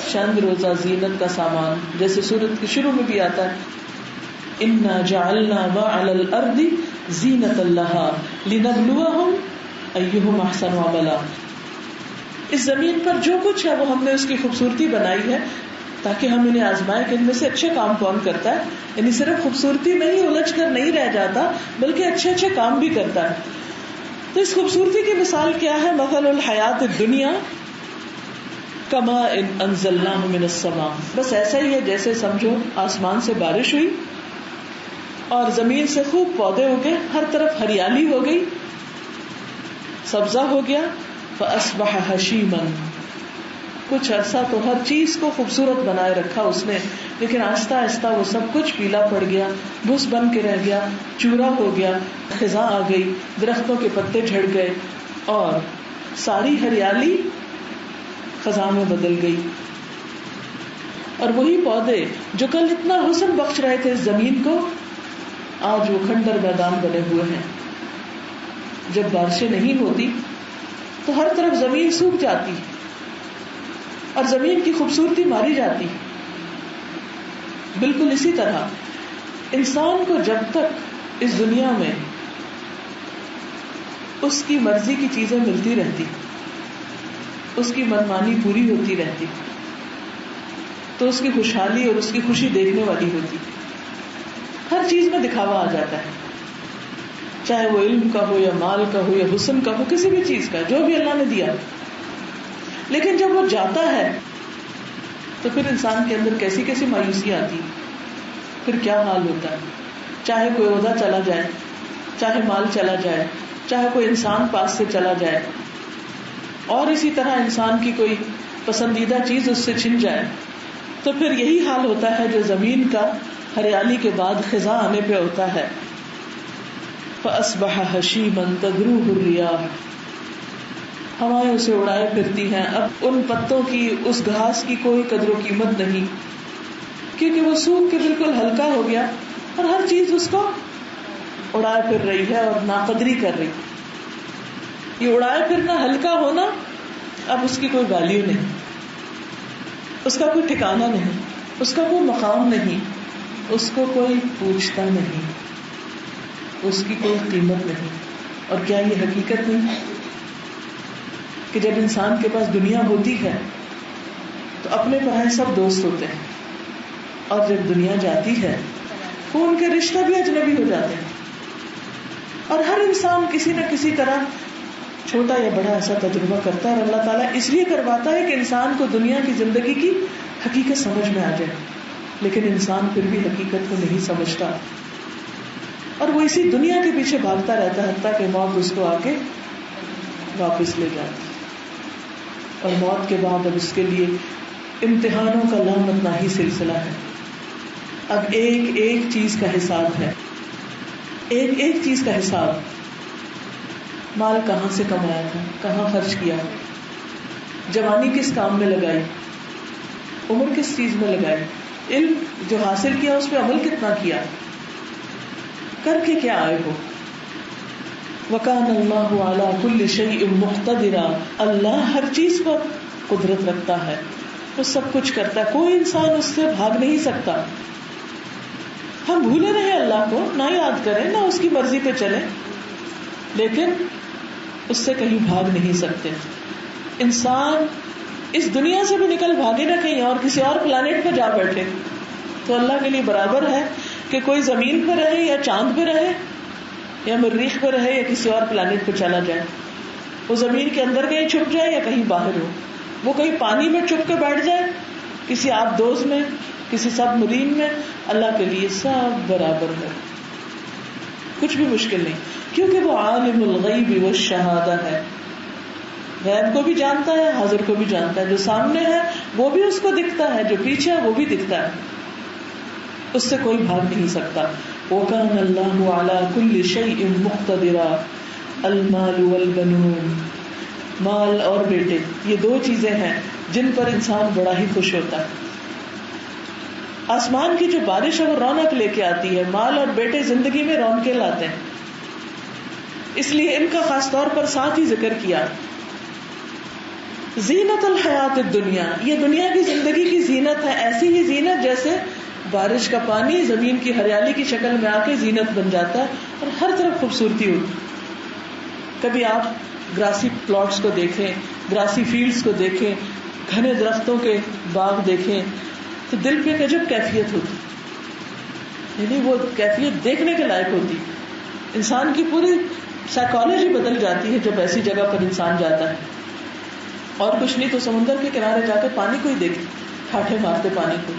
چند روزہ زینت کا سامان، جیسے سورت کے شروع میں بھی آتا ہے انا جعلنا ما علی الارض زینۃ لہا لنبلوہم ایہم احسن عملا. اس زمین پر جو کچھ ہے وہ ہم نے اس کی خوبصورتی بنائی ہے تاکہ ہم انہیں آزمائے کہ ان میں سے اچھے کام کون کرتا ہے. یعنی صرف خوبصورتی میں ہی الجھ کر نہیں رہ جاتا بلکہ اچھے اچھے کام بھی کرتا ہے. تو اس خوبصورتی کی مثال کیا ہے؟ مثل الحیات الدنیا کماء انزلناہ من السماء. بس ایسا ہی ہے جیسے سمجھو آسمان سے بارش ہوئی اور زمین سے خوب پودے ہو گئے، ہر طرف ہریالی ہو گئی، سبزہ ہو گیا. فاصبح ہشیما، کچھ عرصہ تو ہر چیز کو خوبصورت بنائے رکھا اس نے، لیکن آہستہ آہستہ وہ سب کچھ پیلا پڑ گیا، بھس بن کے رہ گیا، چورا ہو گیا، خزاں آ گئی، درختوں کے پتے جھڑ گئے اور ساری ہریالی خزاں میں بدل گئی. اور وہی پودے جو کل اتنا حسن بخش رہے تھے اس زمین کو، آج وہ کھنڈر میدان بنے ہوئے ہیں. جب بارشیں نہیں ہوتی تو ہر طرف زمین سوکھ جاتی اور زمین کی خوبصورتی ماری جاتی. بالکل اسی طرح انسان کو جب تک اس دنیا میں اس کی مرضی کی چیزیں ملتی رہتی، اس کی منمانی پوری ہوتی رہتی، تو اس کی خوشحالی اور اس کی خوشی دیکھنے والی ہوتی. ہر چیز میں دکھاوا آ جاتا ہے، چاہے وہ علم کا ہو یا مال کا ہو یا حسن کا ہو، کسی بھی چیز کا جو بھی اللہ نے دیا. لیکن جب وہ جاتا ہے تو پھر انسان کے اندر کیسی کیسی مایوسی آتی، پھر کیا حال ہوتا ہے. چاہے کوئی عہدہ چلا جائے، چاہے مال چلا جائے، چاہے کوئی انسان پاس سے چلا جائے، اور اسی طرح انسان کی کوئی پسندیدہ چیز اس سے چھن جائے، تو پھر یہی حال ہوتا ہے جو زمین کا ہریالی کے بعد خزاں آنے پہ ہوتا ہے. فَأَصْبَحَ هَشِيمًا تَذْرُوهُ الرِّيَاحُ، ہوائیں اسے اڑائے پھرتی ہیں. اب ان پتوں کی، اس گھاس کی کوئی قدر و قیمت نہیں، کیونکہ وہ سوکھ کے بالکل ہلکا ہو گیا اور ہر چیز اس کو اڑائے پھر رہی ہے اور ناقدری کر رہی. یہ اڑائے پھرنا، ہلکا ہونا، اب اس کی کوئی ویلیو نہیں، اس کا کوئی ٹھکانہ نہیں، اس کا کوئی مقام نہیں، اس کو کوئی پوچھتا نہیں، اس کی کوئی قیمت نہیں. اور کیا یہ حقیقت نہیں کہ جب انسان کے پاس دنیا ہوتی ہے تو اپنے پرائے سب دوست ہوتے ہیں، اور جب دنیا جاتی ہے تو ان کے رشتہ بھی اجنبی ہو جاتے ہیں. اور ہر انسان کسی نہ کسی طرح چھوٹا یا بڑا ایسا تجربہ کرتا ہے، اور اللہ تعالیٰ اس لیے کرواتا ہے کہ انسان کو دنیا کی زندگی کی حقیقت سمجھ میں آ جائے. لیکن انسان پھر بھی حقیقت کو نہیں سمجھتا اور وہ اسی دنیا کے پیچھے بھاگتا رہتا ہے حتیٰ کہ موت اس کو آ کے واپس لے جاتی. اور موت کے بعد اب اس کے لیے امتحانوں کا لامحدود ہی سلسلہ ہے. اب ایک ایک چیز کا حساب ہے، ایک ایک چیز کا حساب. مال کہاں سے کمایا تھا، کہاں خرچ کیا، جوانی کس کام میں لگائی، عمر کس چیز میں لگائی، علم جو حاصل کیا اس پہ عمل کتنا کیا، کر کے کیا آئے ہو. وَكَانَ اللَّهُ عَلَى كُلِّ شَيْءٍ مُقْتَدِرًا، اللہ ہر چیز پر قدرت رکھتا ہے، وہ سب کچھ کرتا ہے، کوئی انسان اس سے بھاگ نہیں سکتا. ہم بھولے رہے اللہ کو، نہ یاد کریں، نہ اس کی مرضی پہ چلیں، لیکن اس سے کہیں بھاگ نہیں سکتے. انسان اس دنیا سے بھی نکل بھاگے نہ کہیں اور کسی اور پلانٹ پہ جا بیٹھے تو اللہ کے لیے برابر ہے کہ کوئی زمین پہ رہے یا چاند پہ رہے یا مریخ پہ رہے یا کسی اور پلانٹ پہ چلا جائے. وہ زمین کے اندر کہیں چھپ جائے یا کہیں باہر ہو، وہ کہیں پانی میں چھپ کے بیٹھ جائے، کسی آب دوز میں، کسی سب مرین میں، اللہ کے لیے سب برابر ہے، کچھ بھی مشکل نہیں، کیونکہ وہ عالم الغیب والشہادہ ہے. غیب کو بھی جانتا ہے، حاضر کو بھی جانتا ہے، جو سامنے ہے وہ بھی اس کو دکھتا ہے، جو پیچھے ہے وہ بھی دکھتا ہے، اس سے کوئی بھاگ نہیں سکتا. وَكَانَ اللَّهُ عَلَى كُلِّ شَيْءٍ مُقْتَدِرًا. الْمَالُ وَالْبَنُونَ، مال اور بیٹے، یہ دو چیزیں ہیں جن پر انسان بڑا ہی خوش ہوتا ہے. آسمان کی جو بارش ہے وہ رونق لے کے آتی ہے، مال اور بیٹے زندگی میں رونقیں لاتے ہیں، اس لیے ان کا خاص طور پر ساتھ ہی ذکر کیا. زینت الحیات الدنیا، یہ دنیا کی زندگی کی زینت ہے، ایسی ہی زینت جیسے بارش کا پانی زمین کی ہریالی کی شکل میں آ کے زینت بن جاتا ہے اور ہر طرف خوبصورتی ہوتی. کبھی آپ گراسی پلاٹس کو دیکھیں، گراسی فیلڈز کو دیکھیں، گھنے درختوں کے باغ دیکھیں تو دل پہ عجب کیفیت ہوتی، یعنی وہ کیفیت دیکھنے کے لائق ہوتی. انسان کی پوری سائیکالوجی بدل جاتی ہے جب ایسی جگہ پر انسان جاتا ہے. اور کچھ نہیں تو سمندر کے کنارے جا کے پانی کو ہی دیکھ، ٹھاٹھے مارتے پانی کو،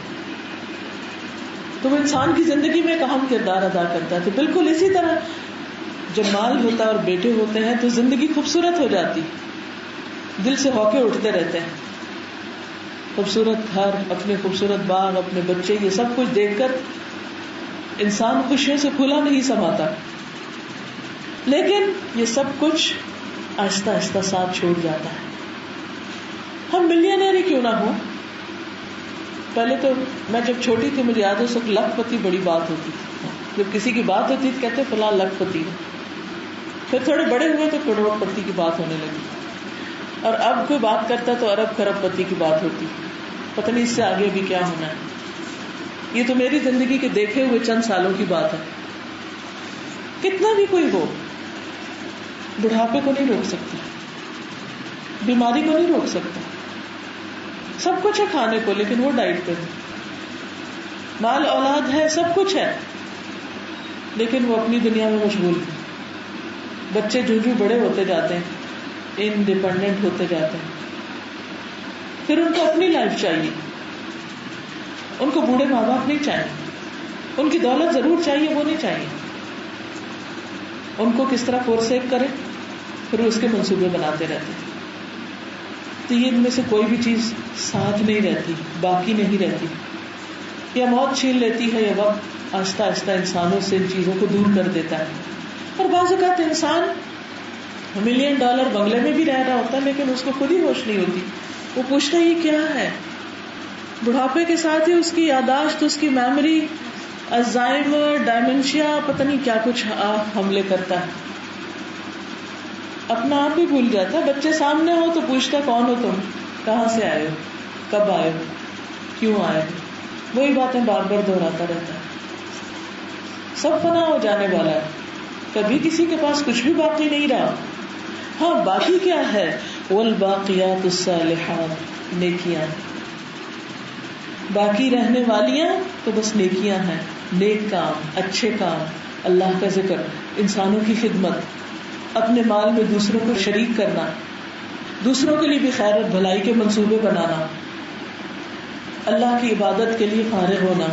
تو وہ انسان کی زندگی میں ایک اہم کردار ادا کرتا ہے. تو بالکل اسی طرح جب مال ہوتا ہے اور بیٹے ہوتے ہیں تو زندگی خوبصورت ہو جاتی، دل سے ہوکے اٹھتے رہتے ہیں. خوبصورت گھر، اپنے خوبصورت باغ، اپنے بچے، یہ سب کچھ دیکھ کر انسان خوشیوں سے پھولا نہیں سماتا. لیکن یہ سب کچھ آہستہ آہستہ ساتھ چھوڑ جاتا ہے. ہم ملینئر ہی کیوں نہ ہوں. پہلے تو میں جب چھوٹی تھی مجھے یاد ہے اس وقت لاکھ پتی بڑی بات ہوتی تھی، جب کسی کی بات ہوتی تھی کہتے فلاں لاکھ پتی ہے. پھر تھوڑے بڑے ہوئے تو کروڑ پتی کی بات ہونے لگی، اور اب کوئی بات کرتا تو ارب خرب پتی کی بات ہوتی. پتہ نہیں اس سے آگے بھی کیا ہونا ہے. یہ تو میری زندگی کے دیکھے ہوئے چند سالوں کی بات ہے. کتنا بھی کوئی ہو، بڑھاپے کو نہیں روک سکتا، بیماری کو نہیں روک سکتا. سب کچھ ہے کھانے کو لیکن وہ ڈائٹ پہ ہے، مال اولاد ہے، سب کچھ ہے لیکن وہ اپنی دنیا میں مشغول ہے. بچے جو جو بڑے ہوتے جاتے ہیں، انڈیپینڈنٹ ہوتے جاتے ہیں، پھر ان کو اپنی لائف چاہیے. ان کو بوڑھے ماں باپ نہیں چاہیے، ان کی دولت ضرور چاہیے، وہ نہیں چاہیے. ان کو کس طرح فورسیک کرے، پھر اس کے منصوبے بناتے رہتے ہیں. تو یہ ان میں سے کوئی بھی چیز ساتھ نہیں رہتی، باقی نہیں رہتی. یا موت چھین لیتی ہے، یا وقت آہستہ آہستہ انسانوں سے ان چیزوں کو دور کر دیتا ہے. اور بعض اوقات انسان $1 ملین بنگلے میں بھی رہ رہا ہوتا ہے لیکن اس کو خود ہی ہوش نہیں ہوتی. وہ پوچھتا یہ کیا ہے. بڑھاپے کے ساتھ ہی اس کی یادداشت، اس کی میموری، الزائمر، ڈائمنشیا، پتہ نہیں کیا کچھ حملے کرتا ہے، اپنا آپ ہی بھول جاتا ہے. بچے سامنے ہو تو پوچھتا کون ہو تم، کہاں سے آئے ہو، کب آئے ہو، کیوں آئے ہو. وہی باتیں بار بار دہراتا رہتا ہے. سب فنا ہو جانے والا ہے، کبھی کسی کے پاس کچھ بھی باقی نہیں رہا. ہاں باقی کیا ہے؟ والباقیات الصالحات، نیکیاں. باقی رہنے والیاں تو بس نیکیاں ہیں، نیک کام، اچھے کام، اللہ کا ذکر، انسانوں کی خدمت، اپنے مال میں دوسروں کو شریک کرنا، دوسروں کے لیے بھی خیر اور بھلائی کے منصوبے بنانا، اللہ کی عبادت کے لیے فارغ ہونا،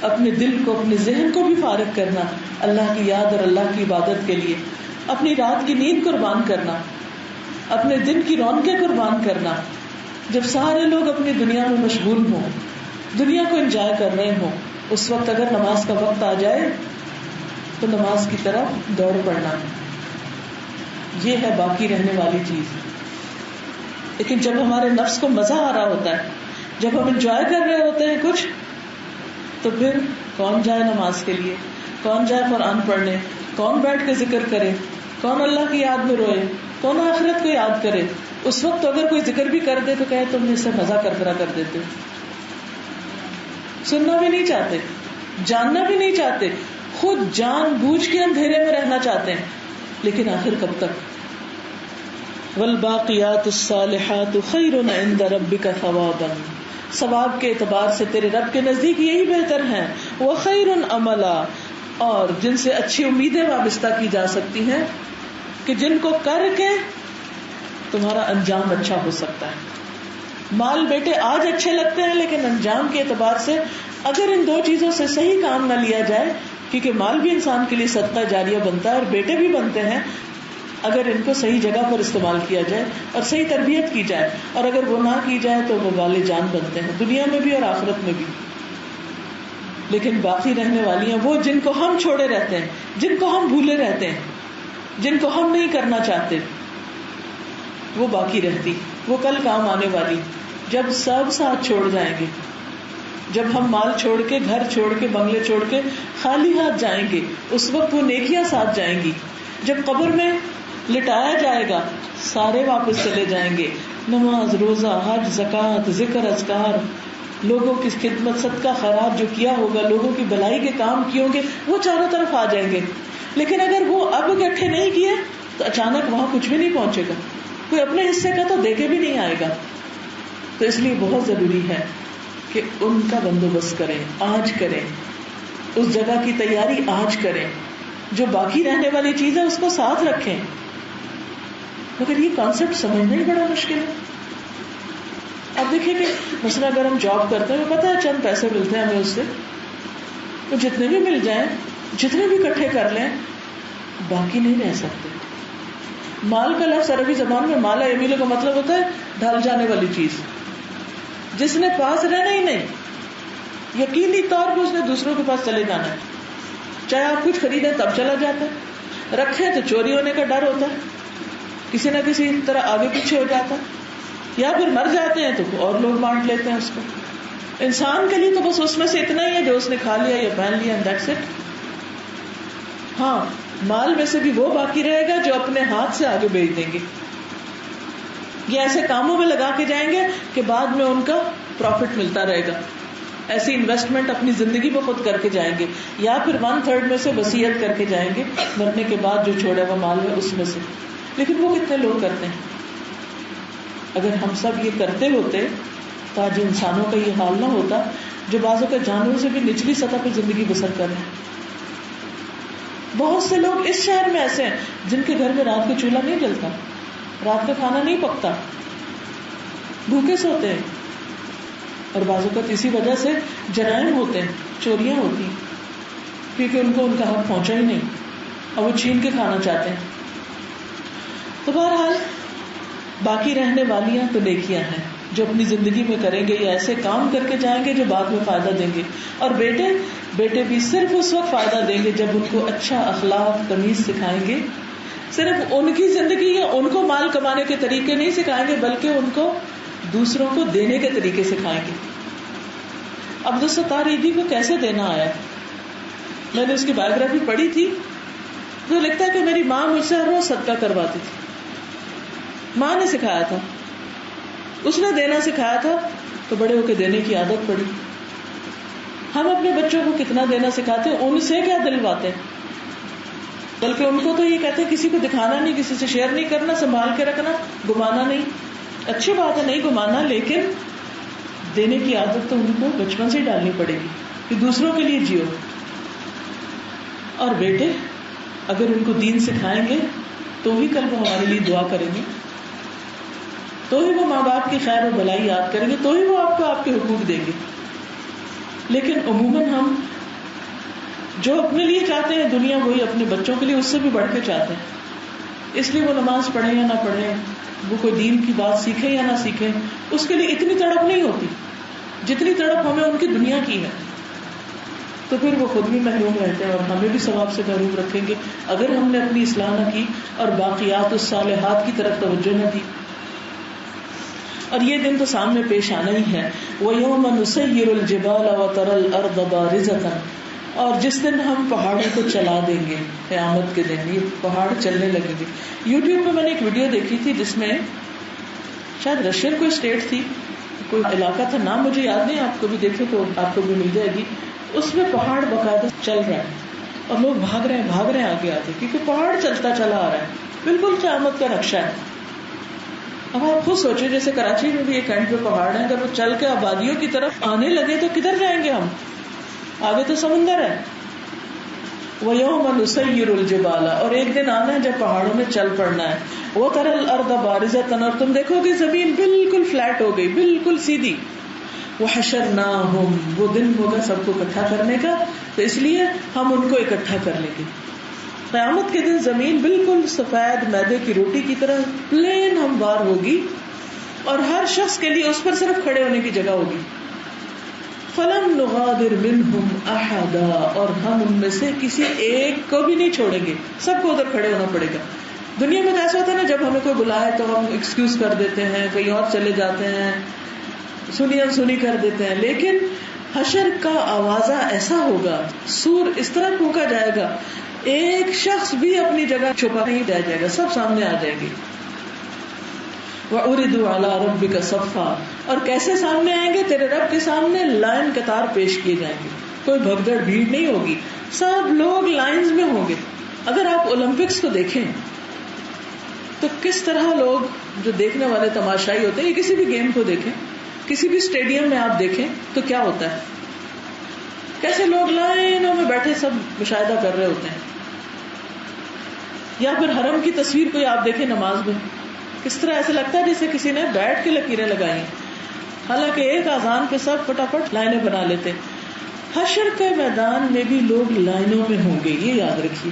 اپنے دل کو اپنے ذہن کو بھی فارغ کرنا اللہ کی یاد اور اللہ کی عبادت کے لیے، اپنی رات کی نیند قربان کرنا، اپنے دن کی رونقیں قربان کرنا. جب سارے لوگ اپنی دنیا میں مشغول ہوں، دنیا کو انجوائے کر رہے ہوں، اس وقت اگر نماز کا وقت آ جائے تو نماز کی طرف دوڑ پڑنا. یہ ہے باقی رہنے والی چیز. لیکن جب ہمارے نفس کو مزہ آ رہا ہوتا ہے، جب ہم انجوائے کر رہے ہوتے ہیں کچھ، تو پھر کون جائے نماز کے لیے، کون جائے قرآن پڑھنے، کون بیٹھ کے ذکر کرے، کون اللہ کی یاد میں روئے، کون آخرت کو یاد کرے. اس وقت اگر کوئی ذکر بھی کر دے تو کہے تم اس سے مزہ کر دیتے. سننا بھی نہیں چاہتے، جاننا بھی نہیں چاہتے، خود جان بوجھ کے اندھیرے میں رہنا چاہتے ہیں. لیکن آخر کب تک؟ والباقیات الصالحات خیر عند ربک ثوابا، ثواب کے اعتبار سے تیرے رب کے نزدیک یہی بہتر ہیں. وخیر عملا، اور جن سے اچھی امیدیں وابستہ کی جا سکتی ہیں کہ جن کو کر کے تمہارا انجام اچھا ہو سکتا ہے. مال بیٹے آج اچھے لگتے ہیں، لیکن انجام کے اعتبار سے اگر ان دو چیزوں سے صحیح کام نہ لیا جائے، کیونکہ مال بھی انسان کے لیے صدقہ جاریہ بنتا ہے اور بیٹے بھی بنتے ہیں، اگر ان کو صحیح جگہ پر استعمال کیا جائے اور صحیح تربیت کی جائے، اور اگر وہ نہ کی جائے تو وہ وبال جان بنتے ہیں دنیا میں بھی اور آخرت میں بھی. لیکن باقی رہنے والی ہیں وہ جن کو ہم چھوڑے رہتے ہیں، جن کو ہم بھولے رہتے ہیں، جن کو ہم نہیں کرنا چاہتے، وہ باقی رہتی، وہ کل کام آنے والی. جب سب ساتھ چھوڑ جائیں گے، جب ہم مال چھوڑ کے، گھر چھوڑ کے، بنگلے چھوڑ کے خالی ہاتھ جائیں گے، اس وقت وہ نیکیاں ساتھ جائیں گی. جب قبر میں لٹایا جائے گا سارے واپس چلے جائیں گے، نماز، روزہ، حج، زکوٰۃ، ذکر، اذکار، لوگوں کی خدمت، صدقہ خیرات جو کیا ہوگا، لوگوں کی بھلائی کے کام کیے ہوں گے، وہ چاروں طرف آ جائیں گے. لیکن اگر وہ اب اکٹھے نہیں کیے تو اچانک وہاں کچھ بھی نہیں پہنچے گا، کوئی اپنے حصے کا تو دے کے بھی نہیں آئے گا. تو اس لیے بہت ضروری ہے کہ ان کا بندوبست کریں، آج کریں، اس جگہ کی تیاری آج کریں. جو باقی رہنے والی چیز ہے اس کو ساتھ رکھیں. مگر یہ کانسیپٹ سمجھنا ہی بڑا مشکل ہے. اب دیکھیں کہ مثلا اگر ہم جاب کرتے ہیں، پتہ ہے چند پیسے ملتے ہیں ہمیں اس سے، تو جتنے بھی مل جائیں، جتنے بھی اکٹھے کر لیں، باقی نہیں رہ سکتے. مال کا لفظ عربی زبان میں مالا یمیلو کا مطلب ہوتا ہے ڈھل جانے والی چیز، جس نے پاس رہنا ہی نہیں، یقینی طور پہ اس نے دوسروں کے پاس چلے جانا ہے. چاہے آپ کچھ خریدیں تب چلا جاتا ہے، رکھیں تو چوری ہونے کا ڈر ہوتا ہے، کسی نہ کسی طرح آگے پیچھے ہو جاتا ہے، یا پھر مر جاتے ہیں تو اور لوگ بانٹ لیتے ہیں اس کو. انسان کے لیے تو بس اس میں سے اتنا ہی ہے جو اس نے کھا لیا یا پہن لیا، دیٹس اٹ. ہاں مال میں سے بھی وہ باقی رہے گا جو اپنے ہاتھ سے آگے بیچ دیں گے، یہ ایسے کاموں میں لگا کے جائیں گے کہ بعد میں ان کا پروفٹ ملتا رہے گا. ایسی انویسٹمنٹ اپنی زندگی میں خود کر کے جائیں گے، یا پھر 1/3 میں سے وصیت کر کے جائیں گے مرنے کے بعد جو چھوڑا ہوا مال ہے اس میں سے. لیکن وہ کتنے لوگ کرتے ہیں؟ اگر ہم سب یہ کرتے ہوتے تو آج انسانوں کا یہ حال نہ ہوتا جو بعضوں کا جانوروں سے بھی نچلی سطح پہ زندگی بسر کر رہے ہیں. بہت سے لوگ اس شہر میں ایسے ہیں جن کے گھر میں رات کو چولہا نہیں جلتا، رات کا کھانا نہیں پکتا، بھوکے سوتے ہیں، اور بعض اوقات اسی وجہ سے جرائم ہوتے ہیں، چوریاں ہوتی ہیں، کیونکہ ان کو ان کا حق پہنچا ہی نہیں اور وہ چھین کے کھانا چاہتے ہیں. تو بہرحال باقی رہنے والیاں تو نیکیاں ہیں جو اپنی زندگی میں کریں گے یا ایسے کام کر کے جائیں گے جو بعد میں فائدہ دیں گے. اور بیٹے بھی صرف اس وقت فائدہ دیں گے جب ان کو اچھا اخلاق تمیز سکھائیں گے. صرف ان کی زندگی یا ان کو مال کمانے کے طریقے نہیں سکھائیں گے بلکہ ان کو دوسروں کو دینے کے طریقے سکھائیں گے. عبدالستار ایدھی کو کیسے دینا آیا، میں نے اس کی بایوگرافی پڑھی تھی تو لگتا ہے کہ میری ماں مجھ سے ہر روز صدقہ کرواتی تھی. ماں نے سکھایا تھا، اس نے دینا سکھایا تھا تو بڑے ہو کے دینے کی عادت پڑی. ہم اپنے بچوں کو کتنا دینا سکھاتے ہیں، ان سے کیا دلواتے ہیں. بلکہ ان کو تو یہ کہتے ہیں کسی کو دکھانا نہیں, کسی سے شیئر نہیں کرنا, سنبھال کے رکھنا, گمانا نہیں. اچھی بات ہے نہیں گمانا, لیکن دینے کی عادت تو ان کو بچپن سے ہی ڈالنی پڑے گی کہ دوسروں کے لیے جیو. اور بیٹے اگر ان کو دین سکھائیں گے تو ہی کل وہ ہمارے لیے دعا کریں گے, تو ہی وہ ماں باپ کی خیر و بھلائی یاد کریں گے, تو ہی وہ آپ کو آپ کے حقوق دیں گے. لیکن عموماً ہم جو اپنے لیے چاہتے ہیں دنیا, وہی اپنے بچوں کے لیے اس سے بھی بڑھ کے چاہتے ہیں. اس لیے وہ نماز پڑھیں یا نہ پڑھیں, وہ کوئی دین کی بات سیکھیں یا نہ سیکھیں, اس کے لیے اتنی تڑپ نہیں ہوتی جتنی تڑپ ہمیں ان کی دنیا کی ہے. تو پھر وہ خود بھی محروم رہتے ہیں اور ہمیں بھی ثواب سے محروم رکھیں گے اگر ہم نے اپنی اصلاح نہ کی اور باقیات الصالحات کی طرف توجہ نہ دی. اور یہ دن تو سامنے پیش آنا ہی ہے. وَيَوْمَ نُسَيِّرُ الْجِبَالَ وَتَرَى الْأَرْضَ بَارِزَةً, اور جس دن ہم پہاڑوں کو چلا دیں گے, قیامت کے دن یہ پہاڑ چلنے لگیں گے. یوٹیوب پہ میں نے ایک ویڈیو دیکھی تھی جس میں شاید رشین کوئی اسٹیٹ تھی, کوئی علاقہ تھا, نام مجھے یاد نہیں, آپ کو بھی دیکھے تو آپ کو بھی مل جائے گی. اس میں پہاڑ باقاعدہ چل رہا ہے اور لوگ بھاگ رہے ہیں آگے آتے, کیونکہ پہاڑ چلتا چلا آ رہا ہے, بالکل قیامت کا نقشہ ہے. اب آپ خود سوچیں جیسے کراچی میں بھی ایک اینڈ پہ پہاڑ ہے, اگر وہ چل کے آبادیوں کی طرف آنے لگے تو کدھر جائیں گے ہم, آگے تو سمندر ہے. وَيَوْمَ نُسَيِّرُ الْجِبَالَ, اور ایک دن آنا ہے جب پہاڑوں میں چل پڑنا ہے. وَتَرَى الْأَرْضَ بَارِزَةً, اور تم دیکھو گے زمین بالکل فلیٹ ہو گئی, بالکل سیدھی. وَحَشَرْنَاهُمْ, وہ دن ہوگا سب کو اکٹھا کرنے کا, تو اس لیے ہم ان کو اکٹھا کر لیں گے. قیامت کے دن زمین بالکل سفید میدے کی روٹی کی طرح پلین ہموار ہوگی اور ہر شخص کے لیے اس پر صرف کھڑے ہونے کی جگہ ہوگی. فَلَمْ نُغَادِرْ مِنْهُمْ أَحَدًا, اور ہم ان میں سے کسی ایک کو بھی نہیں چھوڑیں گے, سب کو ادھر کھڑے ہونا پڑے گا. دنیا میں ایسا ہوتا ہے نا, جب ہمیں کوئی بلائے تو ہم ایکسکیوز کر دیتے ہیں, کہیں اور چلے جاتے ہیں, سنی کر دیتے ہیں. لیکن حشر کا آوازہ ایسا ہوگا, سور اس طرح پھونکا جائے گا, ایک شخص بھی اپنی جگہ چھپا نہیں رہ جائے گا, سب سامنے آ جائیں گے. وَعُرِضُوا عَلَىٰ رَبِّكَ صَفًّا, اور کیسے سامنے آئیں گے, تیرے رب کے سامنے لائن قطار پیش کیے جائیں گے. کوئی بھگدڑ بھیڑ نہیں ہوگی, سب لوگ لائنز میں ہوں گے. اگر آپ اولمپکس کو دیکھیں تو کس طرح لوگ جو دیکھنے والے تماشائی ہوتے ہیں, یا کسی بھی گیم کو دیکھیں, کسی بھی اسٹیڈیم میں آپ دیکھیں تو کیا ہوتا ہے, کیسے لوگ لائنوں میں بیٹھے سب مشاہدہ کر رہے ہوتے ہیں. یا پھر حرم کی تصویر کوئی آپ دیکھیں نماز میں, کس طرح ایسا لگتا ہے جیسے کسی نے بیٹھ کے لکیریں لگائی, حالانکہ ایک اذان پہ سب فٹافٹ لائنیں بنا لیتے. حشر کے میدان میں بھی لوگ لائنوں میں ہوں گے, یہ یاد رکھیے.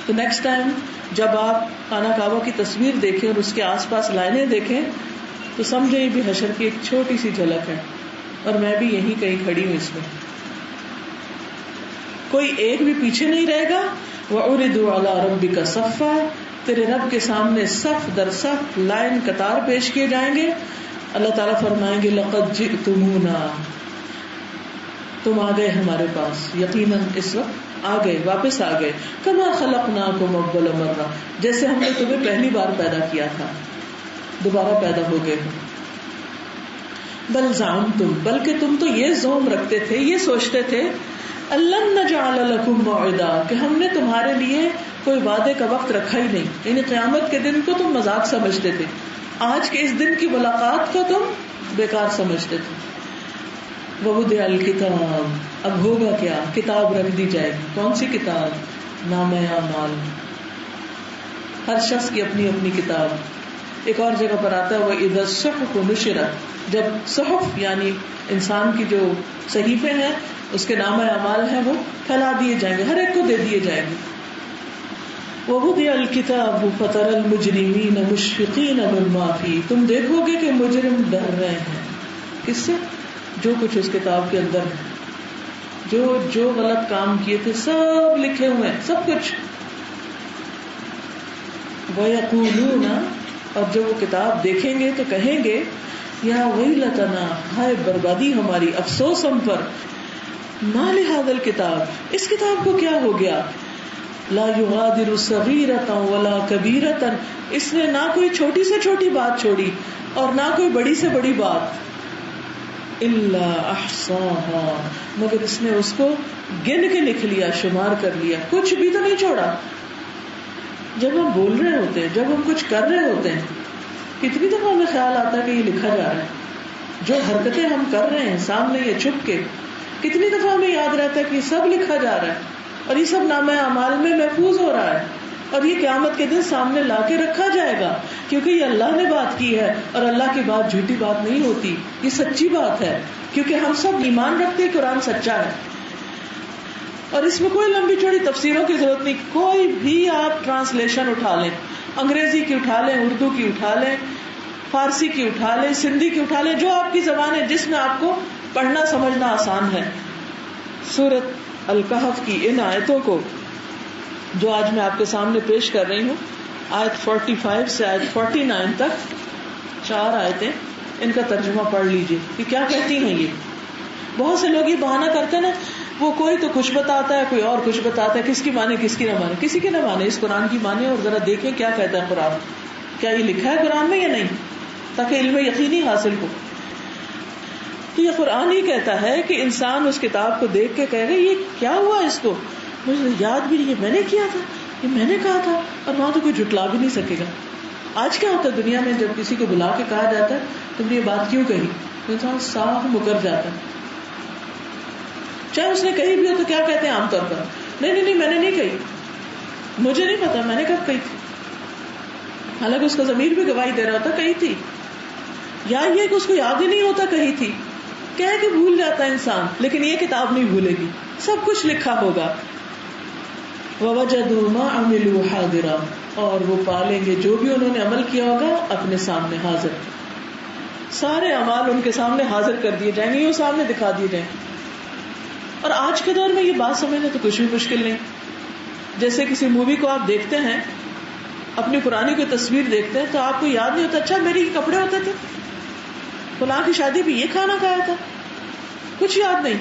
تو نیکسٹ ٹائم جب آپ خانہ کعبہ کی تصویر دیکھیں اور اس کے آس پاس لائنیں دیکھیں تو سمجھیں یہ بھی حشر کی ایک چھوٹی سی جھلک ہے, اور میں بھی یہیں کہیں کھڑی ہوں اس میں. کوئی ایک بھی پیچھے نہیں رہے گا. وَعُرِضُوا عَلَىٰ رَبِّكَ صَفًّا, تیرے رب کے سامنے صف در صف لائن قطار پیش کیے جائیں گے. اللہ تعالیٰ فرمائیں گے لَقَدْ جِئْتُمُونَا, تم آ گئے ہمارے پاس, یقیناً اس وقت آ گئے, واپس آ گئے. کما خلقناکم اول مرہ, جیسے ہم نے تمہیں پہلی بار پیدا کیا تھا, دوبارہ پیدا ہو گئے ہو. بل زعمتم, بلکہ تم تو یہ زوم رکھتے تھے, یہ سوچتے تھے, الم نجعل لکم موعدا, کہ ہم نے تمہارے لیے کوئی وعدے کا وقت رکھا ہی نہیں. یعنی قیامت کے دن کو تم مذاق سمجھتے تھے, آج کے اس دن کی ملاقات کو تم بیکار سمجھتے تھے. ووضع الکتاب, اب ہوگا کیا, کتاب رکھ دی جائے گی. کون سی کتاب؟ نامہ اعمال, ہر شخص کی اپنی اپنی کتاب. ایک اور جگہ پر آتا ہے وَإِذَا الصُّحُفُ نُشِرَتْ, جب صحف یعنی انسان کی جو صحیفے ہیں اس کے نامہ اعمال ہیں وہ پھیلا دیے جائیں گے, ہر ایک کو دے دیے جائیں گے. وَوُضِعَ الْكِتَابُ فَتَرَى الْمُجْرِمِينَ مُشْفِقِينَ مِمَّا فِيهِ, تم دیکھو گے کہ مجرم ڈر رہے ہیں. کس سے؟ جو کچھ اس کتاب کے اندر ہے, جو غلط کام کیے تھے سب لکھے ہوئے ہیں, سب کچھ. وَيَقُولُونَ, اور جب وہ کتاب دیکھیں گے تو کہیں گے یا ویلتنا, ہائے بربادی ہماری, افسوس ہم پر. ما لہذا الکتاب, اس کتاب کو کیا ہو گیا. لا یغادر صغیرۃ ولا کبیرۃ, اس نے نہ کوئی چھوٹی سے چھوٹی بات چھوڑی اور نہ کوئی بڑی سے بڑی بات. الا احصاها, مگر اس نے اس کو گن کے لکھ لیا, شمار کر لیا, کچھ بھی تو نہیں چھوڑا. جب ہم بول رہے ہوتے ہیں، جب ہم کچھ کر رہے ہوتے ہیں، کتنی دفعہ ہمیں خیال آتا ہے کہ یہ لکھا جا رہا ہے، جو حرکتیں ہم کر رہے ہیں سامنے یا چھپ کے، کتنی دفعہ ہمیں یاد رہتا ہے کہ یہ سب لکھا جا رہا ہے اور یہ سب نامہ اعمال میں محفوظ ہو رہا ہے، اور یہ قیامت کے دن سامنے لا کے رکھا جائے گا، کیونکہ یہ اللہ نے بات کی ہے اور اللہ کی بات جھوٹی بات نہیں ہوتی، یہ سچی بات ہے، کیونکہ ہم سب ایمان رکھتے ہیں قرآن سچا ہے۔ اور اس میں کوئی لمبی چوڑی تفسیروں کی ضرورت نہیں، کوئی بھی آپ ٹرانسلیشن اٹھا لیں، انگریزی کی اٹھا لیں، اردو کی اٹھا لیں، فارسی کی اٹھا لیں، سندھی کی اٹھا لیں، جو آپ کی زبان ہے جس میں آپ کو پڑھنا سمجھنا آسان ہے۔ سورۃ الکہف کی ان آیتوں کو جو آج میں آپ کے سامنے پیش کر رہی ہوں، آیت 45 سے آیت 49 تک 4 آیتیں، ان کا ترجمہ پڑھ لیجئے کہ کیا کہتی ہیں۔ یہ بہت سے لوگ یہ بہانہ کرتے ہیں نا، وہ کوئی تو کچھ بتاتا ہے، کوئی اور کچھ بتاتا ہے، کس کی مانے کس کی نہ مانے، کسی کی نہ مانے، اس قرآن کی مانے اور ذرا دیکھیں کیا کہتا ہے قرآن، کیا یہ لکھا ہے قرآن میں یا نہیں، تاکہ علم یقینی حاصل ہو۔ تو یہ قرآن ہی کہتا ہے کہ انسان اس کتاب کو دیکھ کے کہے گا یہ کیا ہوا، اس کو مجھے یاد بھی نہیں، یہ میں نے کیا تھا، یہ میں نے کہا تھا، اور وہاں تو کوئی جھٹلا بھی نہیں سکے گا۔ آج کیا ہوتا ہے دنیا میں، جب کسی کو بلا کے کہا جاتا ہے تم نے یہ بات کیوں کہی، تو انسان صاف مکر جاتا ہے، چاہے اس نے کہی بھی ہو تو کیا کہتے ہیں عام طور پر، نہیں میں نے نہیں کہی، مجھے نہیں پتا میں نے کب کہی تھی، حالانکہ اس کا ضمیر بھی گواہی دے رہا ہوتا کہی تھی، یا یہ کہ اس کو یاد ہی نہیں ہوتا کہی تھی، کہہ کے بھول جاتا ہے انسان، لیکن یہ کتاب نہیں بھولے گی، سب کچھ لکھا ہوگا۔ وَوَجَدُوا مَا عَمِلُوا حَاضِرًا، اور وہ پالیں گے جو بھی انہوں نے عمل کیا ہوگا اپنے سامنے حاضر، سارے اعمال ان کے سامنے حاضر کر دیے جائیں گے، یہ سامنے دکھا دیے جائیں گے۔ اور آج کے دور میں یہ بات سمجھنا تو کچھ بھی مشکل نہیں، جیسے کسی مووی کو آپ دیکھتے ہیں، اپنی پرانی کوئی تصویر دیکھتے ہیں تو آپ کو یاد نہیں ہوتا اچھا میری یہ کپڑے ہوتے تھے، فلاں کی شادی بھی یہ کھانا کھایا تھا، کچھ یاد نہیں،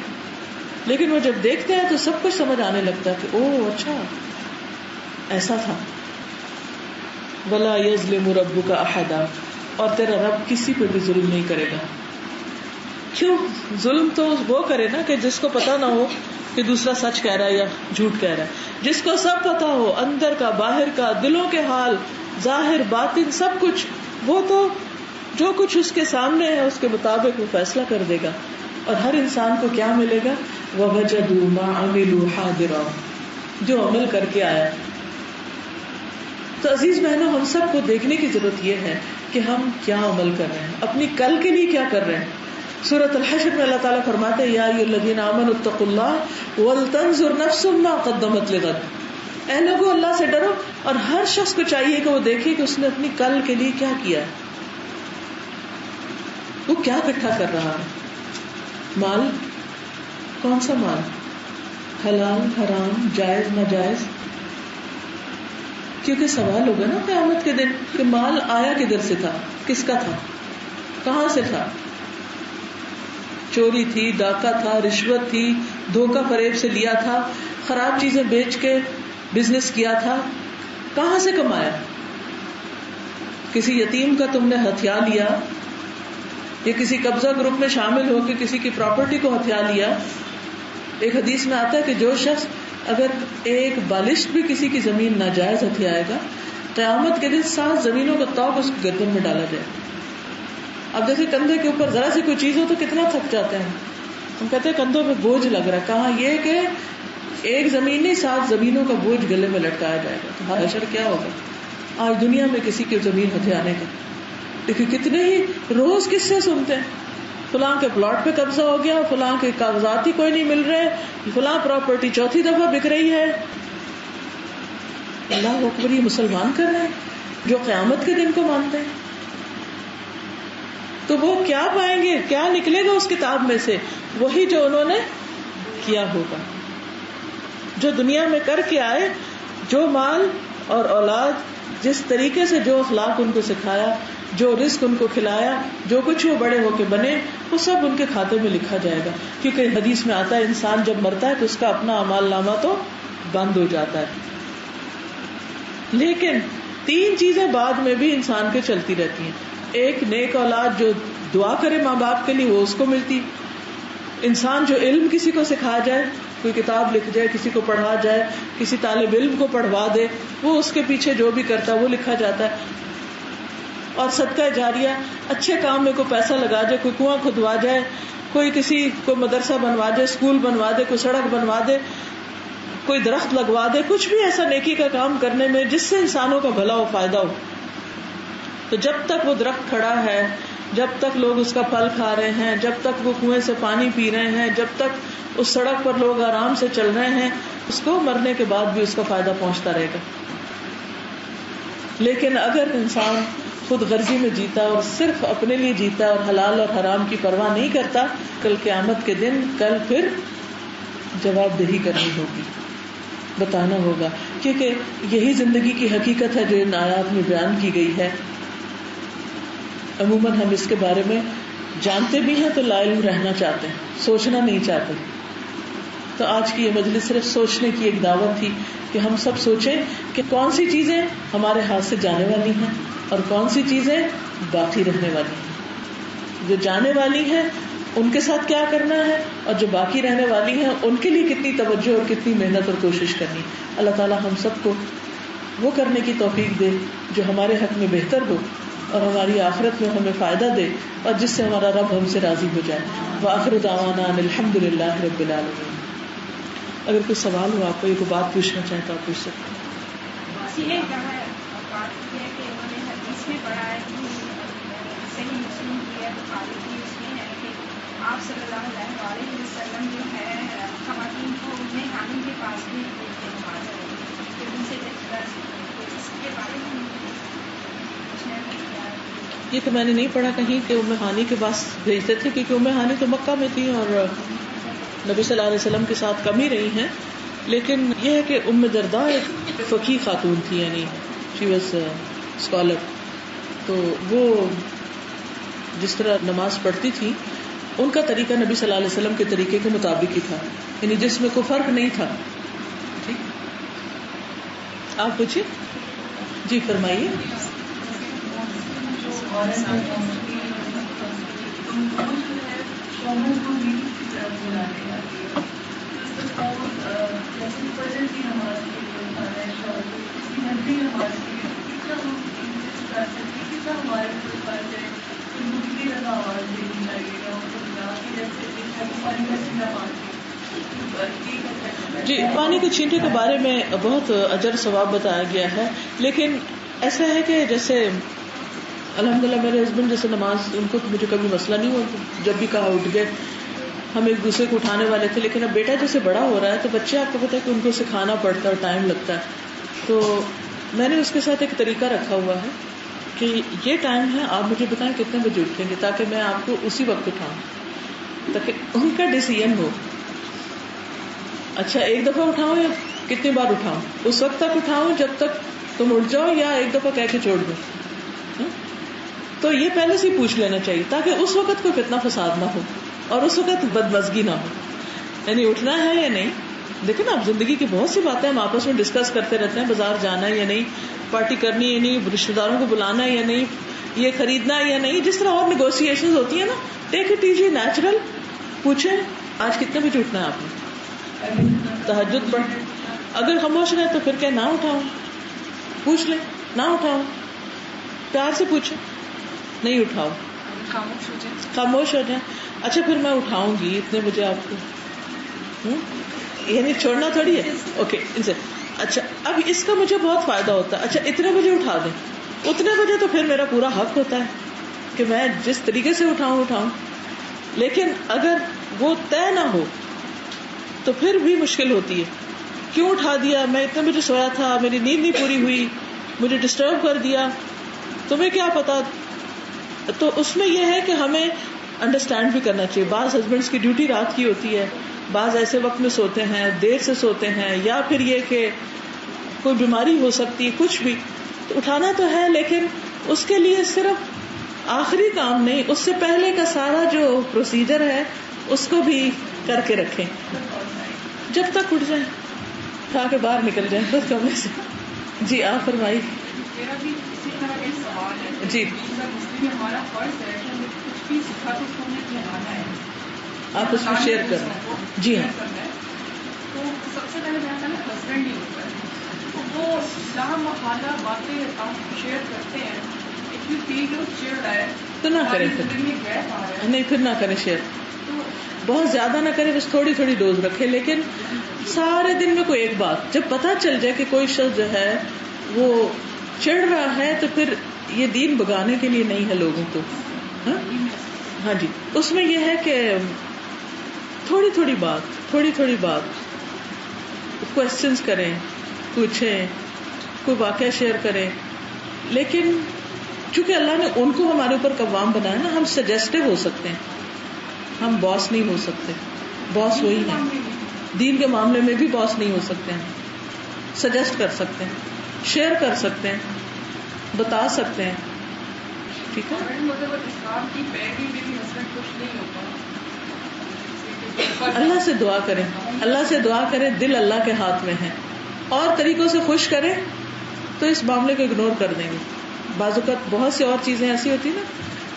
لیکن وہ جب دیکھتے ہیں تو سب کچھ سمجھ آنے لگتا ہے کہ او اچھا ایسا تھا۔ وَلَا يَظْلِمُ رَبُّكَ أَحَدًا، اور تیرا رب کسی پہ بھی ظلم نہیں کرے گا۔ کیوں؟ ظلم تو وہ کرے نا کہ جس کو پتا نہ ہو کہ دوسرا سچ کہہ رہا ہے یا جھوٹ کہہ رہا ہے، جس کو سب پتا ہو، اندر کا باہر کا، دلوں کے حال، ظاہر باطن سب کچھ، وہ تو جو کچھ اس کے سامنے ہے اس کے مطابق وہ فیصلہ کر دے گا۔ اور ہر انسان کو کیا ملے گا؟ وَوَجَدُوا مَا عَمِلُوا حَاضِرًا، جو عمل کر کے آیا۔ تو عزیز بہنوں، ہم سب کو دیکھنے کی ضرورت یہ ہے کہ ہم کیا عمل کر رہے ہیں، اپنی کل کے لیے کیا کر رہے ہیں۔ سورۃ الحشر میں اللہ تعالیٰ فرماتے ہیں یا ایھا الذین آمنوا اتقوا اللہ ولتنظر نفس ما قدمت لغد، اے لوگوں اللہ سے ڈرو، اور ہر شخص کو چاہیے کہ وہ دیکھے کہ اس نے اپنی کل کے لیے کیا کیا ہے، وہ کیا اکٹھا کر رہا ہے۔ مال، کون سا مال، حلال حرام جائز ناجائز، کیونکہ سوال ہوگا نا قیامت کے دن کہ مال آیا کدھر سے تھا، کس کا تھا، کہاں سے تھا، چوری تھی، ڈاکہ تھا، رشوت تھی، دھوکہ فریب سے لیا تھا، خراب چیزیں بیچ کے بزنس کیا تھا، کہاں سے کمایا، کسی یتیم کا تم نے ہتھیا لیا، یا کسی قبضہ گروپ میں شامل ہو کے کسی کی پراپرٹی کو ہتھیا لیا۔ ایک حدیث میں آتا ہے کہ جو شخص اگر ایک بالشت بھی کسی کی زمین ناجائز ہتھیائے گا، قیامت کے دن 7 زمینوں کا توق اس کی گردن میں ڈالا جائے۔ اب جیسے کندھے کے اوپر ذرا سی کوئی چیز ہو تو کتنا تھک جاتے ہیں ہم کہتے ہیں کندھوں پہ بوجھ لگ رہا ہے، کہاں یہ کہ ایک زمین نہیں 7 زمینوں کا بوجھ گلے میں لٹکایا جائے گا۔ تو حشر کیا ہوگا آج دنیا میں کسی کی زمین ہتھیانے کا؟ دیکھیں کتنے ہی روز کس سے سنتے ہیں، فلاں کے پلاٹ پہ قبضہ ہو گیا، فلاں کے کاغذات ہی کوئی نہیں مل رہے، فلاں پراپرٹی 4تھی دفعہ بک رہی ہے۔ اللہ اکبر، یہ مسلمان کر رہے ہیں جو قیامت کے دن کو مانتے ہیں، تو وہ کیا پائیں گے، کیا نکلے گا اس کتاب میں سے؟ وہی جو انہوں نے کیا ہوگا، جو دنیا میں کر کے آئے، جو مال اور اولاد، جس طریقے سے جو اخلاق ان کو سکھایا، جو رزق ان کو کھلایا، جو کچھ وہ بڑے ہو کے بنے، وہ سب ان کے کھاتے میں لکھا جائے گا۔ کیونکہ حدیث میں آتا ہے انسان جب مرتا ہے تو اس کا اپنا اعمال نامہ تو بند ہو جاتا ہے، لیکن 3 چیزیں بعد میں بھی انسان کے چلتی رہتی ہیں۔ ایک نیک اولاد جو دعا کرے ماں باپ کے لیے، وہ اس کو ملتی، انسان جو علم کسی کو سکھا جائے، کوئی کتاب لکھ جائے، کسی کو پڑھا جائے، کسی طالب علم کو پڑھوا دے، وہ اس کے پیچھے جو بھی کرتا ہے وہ لکھا جاتا ہے. اور صدقہ جاریہ، اچھے کام میں کوئی پیسہ لگا جائے، کوئی کنواں کھدوا جائے، کوئی کسی کو مدرسہ بنوا دے، اسکول بنوا دے، کوئی سڑک بنوا دے، کوئی درخت لگوا دے، کچھ بھی ایسا نیکی کا کام کرنے میں جس سے انسانوں کا بھلا ہو، فائدہ ہو. تو جب تک وہ درخت کھڑا ہے، جب تک لوگ اس کا پھل کھا رہے ہیں، جب تک وہ کنویں سے پانی پی رہے ہیں، جب تک اس سڑک پر لوگ آرام سے چل رہے ہیں، اس کو مرنے کے بعد بھی اس کا فائدہ پہنچتا رہے گا. لیکن اگر انسان خود غرضی میں جیتا اور صرف اپنے لیے جیتا اور حلال اور حرام کی پرواہ نہیں کرتا، کل قیامت کے دن کل پھر جواب دہی کرنی ہوگی، بتانا ہوگا. کیونکہ یہی زندگی کی حقیقت ہے جو ان آیات میں بیان کی گئی ہے. عموماً ہم اس کے بارے میں جانتے بھی ہیں تو لا علم رہنا چاہتے ہیں، سوچنا نہیں چاہتے. تو آج کی یہ مجلس صرف سوچنے کی ایک دعوت تھی کہ ہم سب سوچیں کہ کون سی چیزیں ہمارے ہاتھ سے جانے والی ہیں اور کون سی چیزیں باقی رہنے والی ہیں. جو جانے والی ہیں ان کے ساتھ کیا کرنا ہے، اور جو باقی رہنے والی ہیں ان کے لیے کتنی توجہ اور کتنی محنت اور کوشش کرنی. اللہ تعالی ہم سب کو وہ کرنے کی توفیق دے جو ہمارے حق میں بہتر ہو اور ہماری آخرت میں ہمیں فائدہ دے، اور جس سے ہمارا رب ہم سے راضی ہو جائے. وآخر دعوانا ان الحمدللہ رب العالمین. اگر کوئی سوال ہو، آپ کو یہ بات پوچھنا چاہیں تو آپ پوچھ سکتے ہیں. آپ صلی اللہ علیہ وسلم جو ہے خواتین کو نہانے کے پاس بھی ان سے اس کے بارے میں یہ تو میں نے نہیں پڑھا کہیں کہ ام ہانی کے پاس بھیجتے تھے، کیونکہ ام ہانی تو مکہ میں تھی اور نبی صلی اللہ علیہ وسلم کے ساتھ کم ہی رہی ہیں. لیکن یہ ہے کہ ام درداء ایک فقیہ خاتون تھی، یعنی شی واز اسکالر. تو وہ جس طرح نماز پڑھتی تھی ان کا طریقہ نبی صلی اللہ علیہ وسلم کے طریقے کے مطابق ہی تھا، یعنی جس میں کوئی فرق نہیں تھا. ٹھیک، آپ پوچھیے. جی فرمائیے. جی، پانی کے چھینٹے کے بارے میں بہت اجر ثواب بتایا گیا ہے، لیکن ایسا ہے کہ جیسے الحمدللہ میرے ہسبینڈ جیسے نماز، ان کو مجھے کبھی مسئلہ نہیں ہوا، جب بھی کہا اٹھ گئے. ہم ایک دوسرے کو اٹھانے والے تھے، لیکن اب بیٹا جیسے بڑا ہو رہا ہے تو بچے آپ کو پتا ہے کہ ان کو سکھانا پڑتا ہے اور ٹائم لگتا ہے. تو میں نے اس کے ساتھ ایک طریقہ رکھا ہوا ہے کہ یہ ٹائم ہے، آپ مجھے بتائیں کتنے بجے اٹھیں گے، تاکہ میں آپ کو اسی وقت اٹھاؤں، تاکہ ان کا ڈیسیژن ہو. اچھا ایک دفعہ اٹھاؤں یا کتنی بار اٹھاؤں، اس وقت تک اٹھاؤں جب تک تم اٹھ جاؤ، یا ایک دفعہ کہہ کے چھوڑ دو. تو یہ پہلے سے پوچھ لینا چاہیے تاکہ اس وقت کوئی فتنہ فساد نہ ہو اور اس وقت بدمزگی نہ ہو. یعنی اٹھنا ہے یا نہیں. لیکن اب زندگی کی بہت سی باتیں ہم آپس میں ڈسکس کرتے رہتے ہیں، بازار جانا ہے یا نہیں، پارٹی کرنی ہے یا نہیں، رشتے داروں کو بلانا ہے یا نہیں، یہ خریدنا ہے یا نہیں، جس طرح اور نیگوشیشن ہوتی ہیں نا. Take it easy, natural. پوچھیں آج کتنے بجے اٹھنا ہے آپ نے، تہجد پڑھ. اگر خاموش رہے تو پھر کیا نہ اٹھاؤں، پوچھ لیں، نہ اٹھاؤں، پیار سے پوچھیں، نہیں اٹھاؤ، خاموش ہو جائیں. اچھا پھر میں اٹھاؤں گی اتنے بجے آپ کو، یعنی چھوڑنا تھوڑی ہے. اوکے ان سے اچھا اب اس کا مجھے بہت فائدہ ہوتا ہے، اچھا اتنے بجے اٹھا دیں، اتنے بجے تو پھر میرا پورا حق ہوتا ہے کہ میں جس طریقے سے اٹھاؤں. لیکن اگر وہ طے نہ ہو تو پھر بھی مشکل ہوتی ہے. کیوں اٹھا دیا، میں اتنے بجے سویا تھا، میری نیند نہیں پوری ہوئی، مجھے ڈسٹرب کر دیا، تمہیں کیا پتا. تو اس میں یہ ہے کہ ہمیں انڈرسٹینڈ بھی کرنا چاہیے. بعض ہسبینڈس کی ڈیوٹی رات کی ہوتی ہے، بعض ایسے وقت میں سوتے ہیں، دیر سے سوتے ہیں، یا پھر یہ کہ کوئی بیماری ہو سکتی ہے، کچھ بھی. تو اٹھانا تو ہے، لیکن اس کے لیے صرف آخری کام نہیں، اس سے پہلے کا سارا جو پروسیجر ہے اس کو بھی کر کے رکھیں جب تک اٹھ جائیں، کھا کے باہر نکل جائیں بس کمرے سے. جی آپ فرمائی. میرا بھی اسی طرح ایک سوال ہے. جی ہمارا فرض ہے کہ کچھ بھی سیکھا تو اس کو ہمیں پڑھانا ہے، آپ اس میں شیئر کرنا. جی ہاں. تو سب سے پہلے میرا خیال ہے ہسبینڈ ہی ہوتا ہے. تو وہ لامحالہ باتیں آپ شیئر کرتے ہیں. اف یو فیل یو چڑ رہا ہے تو نہ کریں پھر. نہیں پھر نہ کریں شیئر. بہت زیادہ نہ کریں, بس تھوڑی تھوڑی ڈوز رکھیں. لیکن سارے دن میں کوئی ایک بات جب پتہ چل جائے کہ کوئی شخص جو ہے وہ چڑھ رہا ہے تو پھر یہ دین بگانے کے لیے نہیں ہے لوگوں کو. ہاں جی, اس میں یہ ہے کہ تھوڑی تھوڑی بات کوشچنس کریں, پوچھیں, کوئی واقعہ شیئر کریں. لیکن چونکہ اللہ نے ان کو ہمارے اوپر قوام بنایا نا, ہم سجیسٹو ہو سکتے ہیں, ہم باس نہیں ہو سکتے. باس وہی ہے. دین کے معاملے میں بھی باس نہیں ہو سکتے ہیں. سجیسٹ کر سکتے ہیں, شیئر کر سکتے ہیں, بتا سکتے ہیں. ٹھیک ہے. اللہ سے دعا کریں, دل اللہ کے ہاتھ میں ہے. اور طریقوں سے خوش کریں تو اس معاملے کو اگنور کر دیں گے. بعض اوقات بہت سی اور چیزیں ایسی ہوتی نا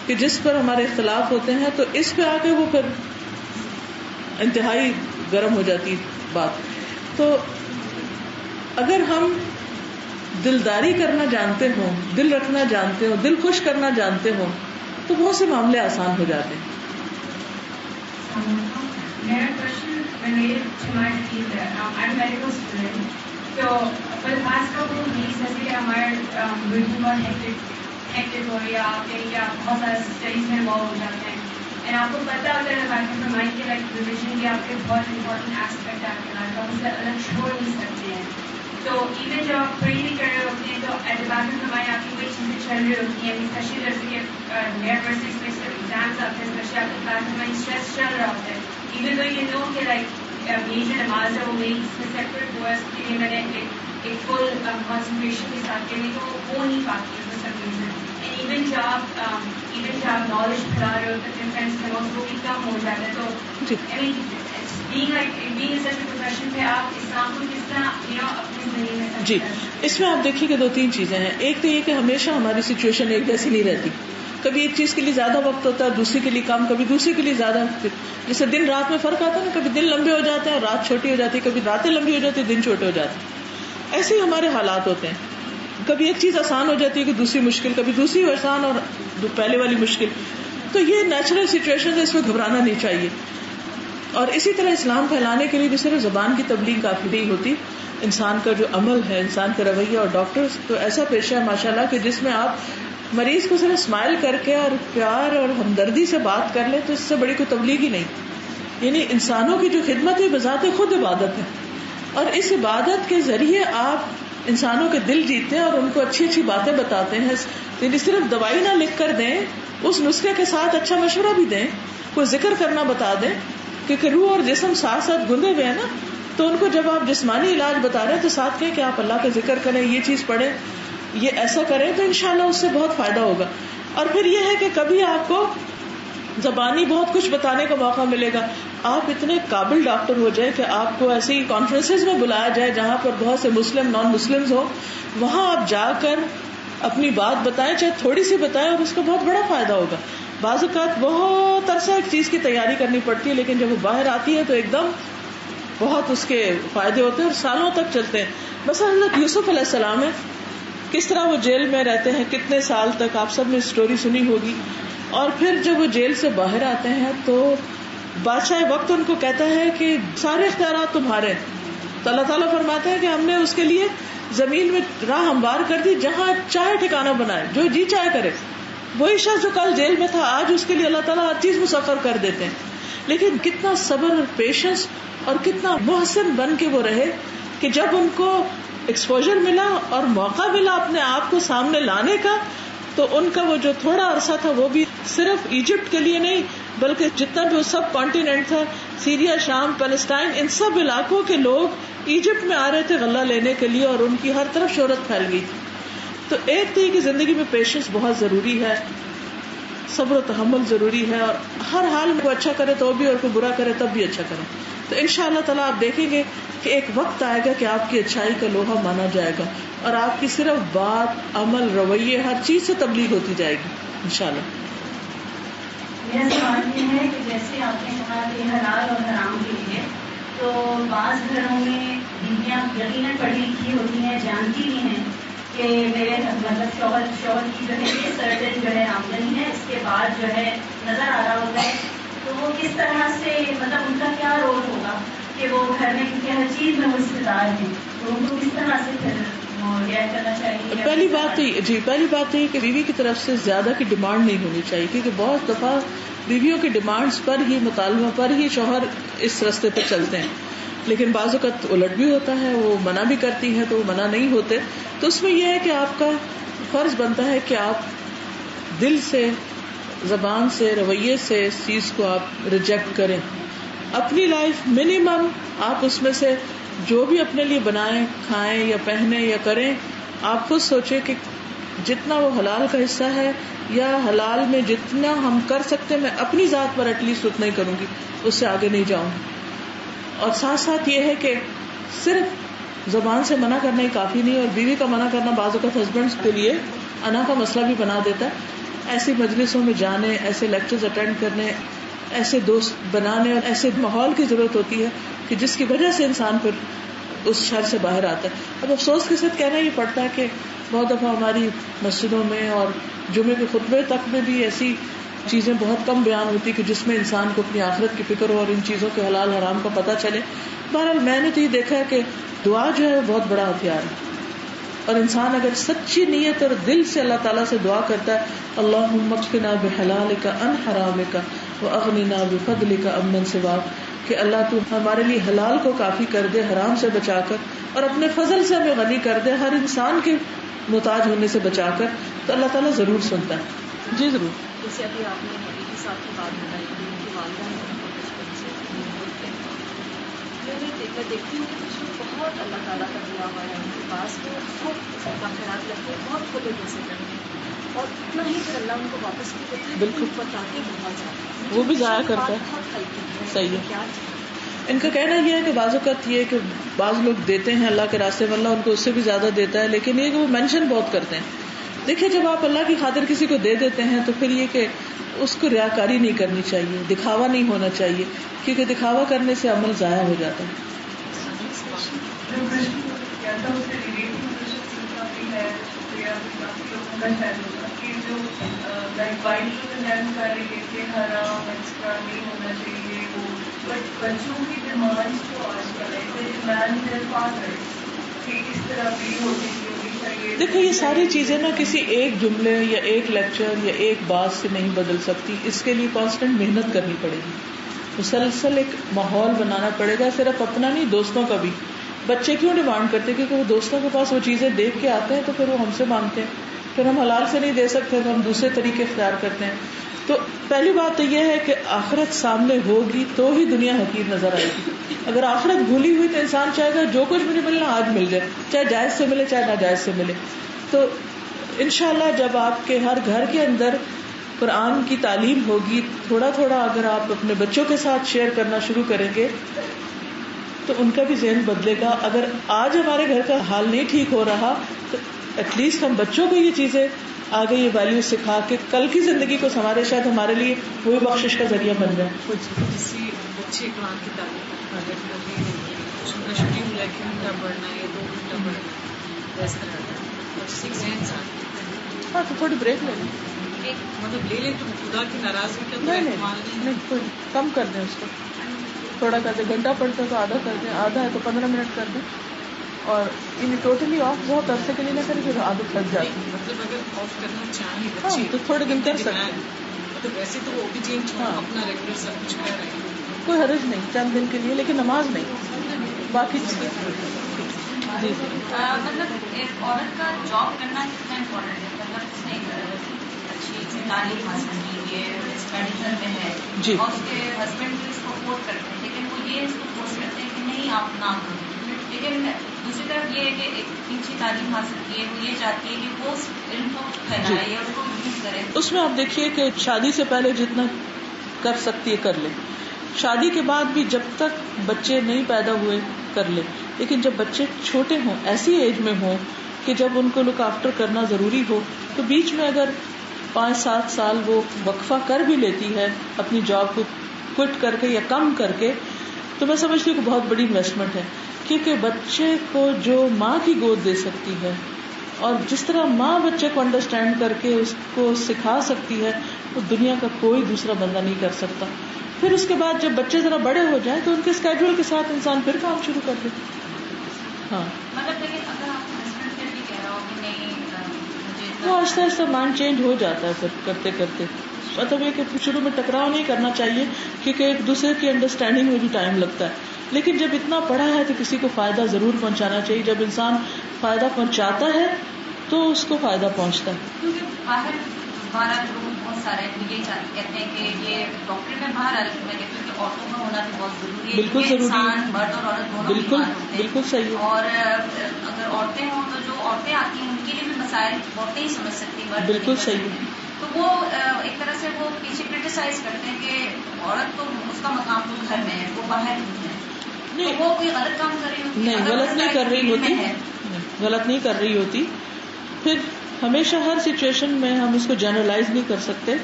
کہ جس پر ہمارے اختلاف ہوتے ہیں, تو اس پہ آ کے وہ پھر انتہائی گرم ہو جاتی بات. تو اگر ہم دلداری کرنا جانتے ہوں, دل رکھنا جانتے ہوں, دل خوش کرنا جانتے ہوں, تو بہت سے معاملے آسان ہو جاتے ہیں. میرا question related to my field ہے. I am medical student. تو فی الحال کا وہ نہیں سکتے ہمارے روٹین بہت ہیکٹک ہو یا بہت سارے اسٹڈیز میں انوالو ہو جاتے ہیں. اینڈ آپ کو پتہ ہوتا ہے فرمائی کے لائک ریلیشن کے آپ کے بہت امپورٹنٹ ایسپیکٹ آپ کے لائف کا, اس سے الگ چھوڑ نہیں سکتے ہیں. تو ایون جب آپ پڑھی نہیں کر رہے ہوتے ہیں تو اعتبار میں فرمائی آپ کی کوئی چیزیں چل رہی ہوتی ہیں, اسپیشلی جیسے کہ یونیورسٹیز میں ایگزامس آتے ہیں, اسپیشلی آپ کے کلاس میں اسٹریس چل رہا ہوتا ہے. ایون دو یہ نو کہ لائک میری جو نماز ہے وہ میری سیپریٹ ہوا ہے, اس کے لیے میں نے ایک فل کانسنٹریشن کے ساتھ کے لیے تو ہو نہیں پاتی ہے for some reason. And even جب آپ نالج پھیلا رہے ہوتے ہیں فرینڈس میں وہ بھی کم ہو جاتا ہے. تو آئی مین being such a profession پہ آپ اسلام کو کس طرح اپنی زندگی میں. جی, اس میں آپ دیکھیے کہ 2-3 چیزیں ہیں. ایک تو یہ کہ ہمیشہ ہماری سچویشن ایک جیسی نہیں رہتی. کبھی ایک چیز کے لیے زیادہ وقت ہوتا ہے, دوسری کے لیے کم, کبھی دوسری کے لیے زیادہ. جیسے دن رات میں فرق آتا ہے نا, کبھی دن لمبے ہو جاتے ہیں اور رات چھوٹی ہو جاتی ہے, کبھی راتیں لمبی ہو جاتی ہے, دن چھوٹے ہو جاتے ہیں. ایسے ہی ہمارے حالات ہوتے ہیں. کبھی ایک چیز آسان ہو جاتی ہے کہ دوسری مشکل, کبھی دوسری آسان اور پہلے والی مشکل. تو یہ نیچرل سچویشن ہے, اس میں گھبرانا نہیں چاہیے. اور اسی طرح اسلام پھیلانے کے لیے بھی صرف زبان کی تبلیغ کافی نہیں ہوتی. انسان کا جو عمل ہے, انسان کا رویہ, اور ڈاکٹرز تو ایسا پیشہ ہے ماشاءاللہ کہ جس میں آپ مریض کو صرف اسمائل کر کے اور پیار اور ہمدردی سے بات کر لیں تو اس سے بڑی کوئی تبلیغ ہی نہیں. یعنی انسانوں کی جو خدمت ہے بذات خود عبادت ہے, اور اس عبادت کے ذریعے آپ انسانوں کے دل جیتے ہیں اور ان کو اچھی اچھی باتیں بتاتے ہیں. یعنی صرف دوائی نہ لکھ کر دیں, اس نسخے کے ساتھ اچھا مشورہ بھی دیں, کوئی ذکر کرنا بتا دیں, کیونکہ روح اور جسم ساتھ ساتھ گندے ہوئے ہیں نا. تو ان کو جب آپ جسمانی علاج بتا رہے ہیں تو ساتھ کہیں کہ آپ اللہ کا ذکر کریں, یہ چیز پڑھیں, یہ ایسا کریں, تو انشاءاللہ اس سے بہت فائدہ ہوگا. اور پھر یہ ہے کہ کبھی آپ کو زبانی بہت کچھ بتانے کا موقع ملے گا. آپ اتنے قابل ڈاکٹر ہو جائے کہ آپ کو ایسی کانفرنسز میں بلایا جائے جہاں پر بہت سے مسلم نان مسلمز ہو, وہاں آپ جا کر اپنی بات بتائیں, چاہے تھوڑی سی بتائیں, اور اس کا بہت بڑا فائدہ ہوگا. بعض اوقات بہت عرصہ ایک چیز کی تیاری کرنی پڑتی ہے, لیکن جب وہ باہر آتی ہے تو ایک دم بہت اس کے فائدے ہوتے ہیں اور سالوں تک چلتے ہیں. بس حضرت یوسف علیہ السلام ہے, کس طرح وہ جیل میں رہتے ہیں, کتنے سال تک, آپ سب نے اسٹوری سنی ہوگی. اور پھر جب وہ جیل سے باہر آتے ہیں تو بادشاہ وقت ان کو کہتا ہے کہ سارے اختیارات تمہارے ہیں. تو اللہ تعالیٰ فرماتے ہیں کہ ہم نے اس کے لیے زمین میں راہ ہموار کر دی, جہاں چاہے ٹھکانہ بنائے, جو جی چاہے کرے. وہی شخص جو کل جیل میں تھا, آج اس کے لیے اللہ تعالیٰ ہر چیز مسخر کر دیتے ہیں. لیکن کتنا صبر اور پیشنس اور کتنا محسن بن کے وہ رہے کہ جب ان کو ایکسپوجر ملا اور موقع ملا اپنے آپ کو سامنے لانے کا, تو ان کا وہ جو تھوڑا عرصہ تھا وہ بھی صرف ایجپٹ کے لیے نہیں بلکہ جتنا بھی سب کانٹیننٹ تھا, سیریا, شام, پیلسٹائن, ان سب علاقوں کے لوگ ایجپٹ میں آ رہے تھے غلہ لینے کے لیے, اور ان کی ہر طرف شہرت پھیل گئی تھی. تو ایک تو یہ کہ زندگی میں پیشنس بہت ضروری ہے, صبر و تحمل ضروری ہے, اور ہر حال میں کوئی اچھا کرے تو بھی اور کوئی برا کرے تب بھی اچھا کرے. تو انشاءاللہ تعالیٰ آپ دیکھیں گے کہ ایک وقت آئے گا کہ آپ کی اچھائی کا لوہا مانا جائے گا, اور آپ کی صرف بات, عمل, رویے, ہر چیز سے تبلیغ ہوتی جائے گی انشاءاللہ. میرا سوال یہ ہے کہ جیسے آپ نے کہا بات ہے حلال اور حرام کے لیے. تو بعض گھروں میں بیویاں یقیناً پڑھی لکھی ہوتی ہیں, جانتی بھی ہیں کہ میرے مطلب شوہر کی جو ہے یہ سرٹن جو ہے آمدنی ہے, اس کے بعد جو ہے نظر آ رہا ہوتا ہے. تو وہ کس طرح سے مطلب ان کا کیا رول ہوگا کہ وہ گھر میں کیونکہ ہر چیز میں وہ حصے دار ہیں, تو ان کو کس طرح سے پھر ریئیکٹ کرنا چاہیے؟ پہلی بات یہ کہ بیوی کی طرف سے زیادہ کی ڈیمانڈ نہیں ہونی چاہیے, کیونکہ بہت دفعہ بیویوں کی ڈیمانڈز پر ہی, مطالبوں پر ہی شوہر اس راستے پہ چلتے ہیں. لیکن بعض اوقات الٹ بھی ہوتا ہے, وہ منع بھی کرتی ہے تو وہ منع نہیں ہوتے. تو اس میں یہ ہے کہ آپ کا فرض بنتا ہے کہ آپ دل سے, زبان سے, رویے سے اس چیز کو آپ ریجیکٹ کریں. اپنی لائف منیمم آپ اس میں سے جو بھی اپنے لیے بنائیں, کھائیں یا پہنیں یا کریں, آپ خود سوچیں کہ جتنا وہ حلال کا حصہ ہے یا حلال میں جتنا ہم کر سکتے میں اپنی ذات پر ایٹ لیسٹ اتنا ہی کروں گی, اس سے آگے نہیں جاؤں. اور ساتھ ساتھ یہ ہے کہ صرف زبان سے منع کرنا ہی کافی نہیں, اور بیوی کا منع کرنا بعض اوقات ہسبینڈز کے لیے انا کا مسئلہ بھی بنا دیتا ہے. ایسی مجلسوں میں جانے, ایسے لیکچرز اٹینڈ کرنے, ایسے دوست بنانے اور ایسے ماحول کی ضرورت ہوتی ہے کہ جس کی وجہ سے انسان پھر اس شر سے باہر آتا ہے. اب افسوس کے ساتھ کہنا یہ پڑتا ہے کہ بہت دفعہ ہماری مسجدوں میں اور جمعے کے خطبے تک میں بھی ایسی چیزیں بہت کم بیان ہوتی کہ جس میں انسان کو اپنی آخرت کی فکر ہو اور ان چیزوں کے حلال حرام کا پتہ چلے. بہرحال میں نے تو یہ دیکھا ہے کہ دعا جو ہے وہ بہت بڑا ہتھیار ہے, اور انسان اگر سچی نیت اور دل سے اللہ تعالیٰ سے دعا کرتا ہے, اللہم اکفنا بحلالک عن حرامک واغننا بفضلک عمن سواک, کہ اللہ تو ہمارے لیے حلال کو کافی کر دے حرام سے بچا کر, اور اپنے فضل سے ہمیں غنی کر دے ہر انسان کے محتاج ہونے سے بچا کر, تو اللہ تعالیٰ ضرور سنتا ہے. جی ضرور. جیسے ابھی آپ نے نبی کے ساتھ کی بات بتائی کہ ان کی والدہ نے ان کو بچپن سے میں دیکھتی ہوں کہ کچھ بہت اللہ تعالیٰ کا دیا ہوا ہے ان کے پاس, وہ بہت باخیرات لگتے ہیں, بہت کھلے دل سے کرتے ہیں, اور اتنا ہی پھر اللہ ان کو واپس بھی کرتے ہیں. بالکل بتاتے بہت زیادہ, وہ بھی ضائع کرتا ہے. بہت ہلکی ہے. صحیح ہے. کیا ان کا کہنا یہ ہے کہ بعض اوقات یہ کہ بعض لوگ دیتے ہیں اللہ کے راستے میں, اللہ ان کو اس سے بھی زیادہ دیتا ہے, لیکن یہ کہ وہ مینشن بہت کرتے ہیں. دیکھیں جب آپ اللہ کی خاطر کسی کو دے دیتے ہیں تو پھر یہ کہ اس کو ریاکاری نہیں کرنی چاہیے, دکھاوا نہیں ہونا چاہیے, کیونکہ دکھاوا کرنے سے عمل ضائع ہو جاتا ہے. بچوں کی ڈیمانڈ جو آج کل دیکھیں یہ ساری چیزیں نا کسی ایک جملے یا ایک لیکچر یا ایک بات سے نہیں بدل سکتی. اس کے لیے کانسٹنٹ محنت کرنی پڑے گی, مسلسل ایک ماحول بنانا پڑے گا, صرف اپنا نہیں دوستوں کا بھی. بچے کیوں ڈیمانڈ کرتے, کیونکہ وہ دوستوں کے پاس وہ چیزیں دیکھ کے آتے ہیں تو پھر وہ ہم سے مانگتے ہیں, پھر ہم حلال سے نہیں دے سکتے تو ہم دوسرے طریقے اختیار کرتے ہیں. تو پہلی بات تو یہ ہے کہ آخرت سامنے ہوگی تو ہی دنیا حقیر نظر آئے گی. اگر آخرت بھولی ہوئی تو انسان چاہے گا جو کچھ بھی نہیں ملنا آج مل جائے, چاہے جائز سے ملے چاہے ناجائز سے ملے. تو انشاءاللہ جب آپ کے ہر گھر کے اندر قرآن کی تعلیم ہوگی, تھوڑا تھوڑا اگر آپ اپنے بچوں کے ساتھ شیئر کرنا شروع کریں گے تو ان کا بھی ذہن بدلے گا. اگر آج ہمارے گھر کا حال نہیں ٹھیک ہو رہا تو ایٹ لیسٹ ہم بچوں کو یہ چیزیں آگے یہ ویلیو سکھا کے کل کی زندگی کو سنوارے, شاید ہمارے لیے وہی بخشش کا ذریعہ بن جائے. کسی بچے قرآن کی تعلیم شیڈیول ہے کہ گھنٹہ پڑھنا ہے 2 گھنٹہ پڑھنا اس طرح ہاں تو تھوڑی بریک لے لیں, مطلب لے لیں تو خدا کی ناراضگی کا نہیں تھوڑی کم کر دیں اس کو, تھوڑا کر دیں. گھنٹہ پڑھتے تو آدھا کر دیں, آدھا ہے تو 15 منٹ کر دیں, اور انہیں ٹوٹلی آف بہت عرصے کے لیے نہ کریں, پھر عادت لگ جاتی ہے. مطلب اگر آف کرنا چاہیں ہاں بچے تو تھوڑے دن کر سکتے ہیں. مطلب ویسے تو وہ بھی چینج اپنا ریگولر سب کچھ کر رہے ہیں, کوئی حرج نہیں چند دن کے لیے, لیکن نماز نہیں, باقی چیزیں. جی مطلب ایک عورت کا جاب کرنا کتنا امپورٹنٹ ہے, مطلب اس نے اچھی تعلیم حاصل کی ہے, اس میڈیکل میں ہے, جی, اور اس کے ہسبینڈ بھی اس کو سپورٹ کرتے ہیں, لیکن وہ یہ اس کو فورس کرتے ہیں کہ نہیں آپ نہ کرو. لیکن دوسری طرف یہ ہے کہ ایک اچھی تعلیم حاصل کی ہے, وہ یہ چاہتی ہے کہ وہ علم کو پھیلائے اور اس کو یوز کرے. اس میں آپ دیکھیے کہ شادی سے پہلے جتنا کر سکتی ہے کر لے, شادی کے بعد بھی جب تک بچے نہیں پیدا ہوئے کر لے, لیکن جب بچے چھوٹے ہوں, ایسی ایج میں ہوں کہ جب ان کو لک آفٹر کرنا ضروری ہو, تو بیچ میں اگر 5-7 سال وہ وقفہ کر بھی لیتی ہے اپنی جاب کو کوئٹ کر کے یا کم کر کے، تو میں سمجھتی ہوں کہ بہت بڑی انویسٹمنٹ ہے. کیونکہ بچے کو جو ماں کی گود دے سکتی ہے اور جس طرح ماں بچے کو انڈرسٹینڈ کر کے اس کو سکھا سکتی ہے، وہ دنیا کا کوئی دوسرا بندہ نہیں کر سکتا. پھر اس کے بعد جب بچے ذرا بڑے ہو جائیں تو ان کے اسکیڈول کے ساتھ انسان پھر کام شروع کر دے. ہاں مطلب لیکن اگر آپ کو ہسبینڈ پھر بھی کہہ رہا ہو کہ نہیں مجھے وہ آہستہ آہستہ مائنڈ چینج ہو جاتا ہے پھر کرتے کرتے. مطلب یہ کہ شروع میں ٹکراؤ نہیں کرنا چاہیے کیونکہ ایک دوسرے کی انڈرسٹینڈنگ میں بھی ٹائم لگتا ہے. لیکن جب اتنا پڑھا ہے تو کسی کو فائدہ ضرور پہنچانا چاہیے. جب انسان فائدہ پہنچاتا ہے تو اس کو فائدہ پہنچتا ہے. کیونکہ باہر ہمارا لوگ بہت سارے یہ کہتے ہیں کہ یہ ڈاکٹر میں باہر آ رہی میں کہتی ہوں کہ عورتوں میں ہونا بھی بہت ضروری ہے. بالکل ضروری ہے. انسان مرد اور عورت دونوں بالکل بیمار ہوتے ہیں. بالکل صحیح ہے. اور اگر عورتیں ہوں تو جو عورتیں آتی ہیں ان کے لیے بھی مسائل عورتیں ہی سمجھ سکتی ہیں. بالکل صحیح ہے. تو وہ ایک طرح سے وہ پیچھے کرٹیسائز کرتے ہیں کہ عورت تو اس کا مقام تو گھر میں ہے، وہ باہر نہیں ہے. نہیں وہ کوئی غلط کام کر رہی ہوتی ہے. نہیں غلط نہیں کر رہی ہوتی، غلط نہیں کر رہی ہوتی. پھر ہمیشہ ہر سچویشن میں ہم اس کو جنرلائز نہیں کر سکتے.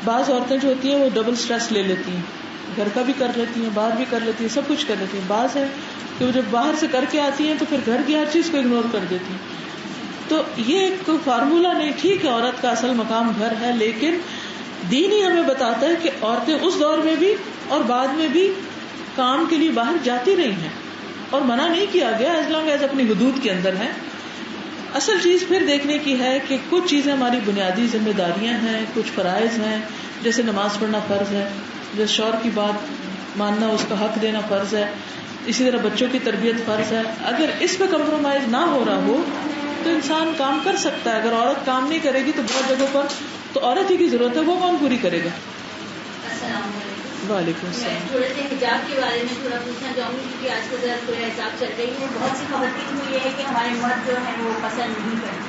بعض عورتیں جو ہوتی ہیں وہ ڈبل سٹریس لے لیتی ہیں، گھر کا بھی کر لیتی ہیں، باہر بھی کر لیتی ہیں، سب کچھ کر لیتی ہیں. بعض ہے کہ وہ جب باہر سے کر کے آتی ہیں تو پھر گھر کی ہر چیز کو اگنور کر دیتی ہیں. تو یہ ایک فارمولا نہیں. ٹھیک ہے عورت کا اصل مقام گھر ہے، لیکن دین ہی ہمیں بتاتا ہے کہ عورتیں اس دور میں بھی اور بعد میں بھی کام کے لیے باہر جاتی رہی ہیں اور منع نہیں کیا گیا ایز لانگ ایز اپنی حدود کے اندر ہے. اصل چیز پھر دیکھنے کی ہے کہ کچھ چیزیں ہماری بنیادی ذمہ داریاں ہیں، کچھ فرائض ہیں، جیسے نماز پڑھنا فرض ہے، جیسے شوہر کی بات ماننا، اس کا حق دینا فرض ہے، اسی طرح بچوں کی تربیت فرض ہے. اگر اس پہ کمپرومائز نہ ہو رہا ہو تو انسان کام کر سکتا ہے. اگر عورت کام نہیں کرے گی تو بہت جگہوں پر تو عورت ہی کی ضرورت ہے، وہ کون پوری کرے گا. السلام علیکم. وعلیکم میں السلام. تھوڑے سے حجاب کے بارے میں تھوڑا پوچھنا چاہوں گی کیونکہ آج کل ذرا تھوڑا حساب چل رہی ہے. بہت سی خواتین کو یہ ہے کہ ہمارے مرد جو ہے وہ پسند نہیں کرتے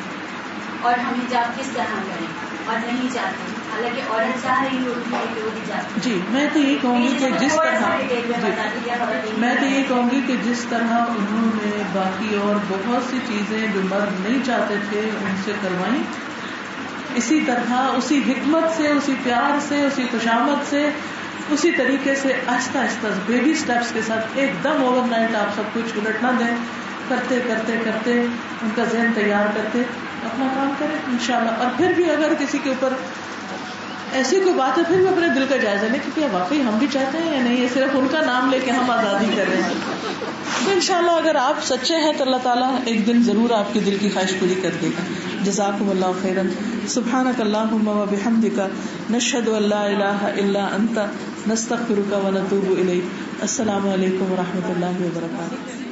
اور ہم حجاب کس طرح کریں اور نہیں چاہتے، حالانکہ عورت چاہ رہی ہوتی ہے کہ وہ حجاب. جی میں تو یہ کہوں گی کہ جس طرح انہوں نے باقی اور بہت سی چیزیں جو مرد نہیں چاہتے تھے ان سے کروائیں، اسی طرح اسی حکمت سے، اسی پیار سے، اسی خوشامد سے، اسی طریقے سے آہستہ آہستہ بیبی سٹیپس کے ساتھ ایک دم اوور نائٹ آپ سب کچھ الٹ نہ دیں. کرتے کرتے کرتے ان کا ذہن تیار کرتے اپنا کام کریں انشاءاللہ. اور پھر بھی اگر کسی کے اوپر ایسی کوئی بات ہے پھر بھی اپنے دل کا جائزہ لیں کہ کیا واقعی ہم بھی چاہتے ہیں یا نہیں، یہ صرف ان کا نام لے کے ہم آزادی کر رہے ہیں. تو انشاءاللہ اگر آپ سچے ہیں تو اللہ تعالیٰ ایک دن ضرور آپ کی دل کی خواہش پوری کر دے گا. جزاکم اللہ خیرا. سبحانک اللہم و بحمدک، نشہد ان لا الہ الا انت، نستغفرک و نتوب الیک. السلام علیکم و رحمۃ اللہ وبرکاتہ.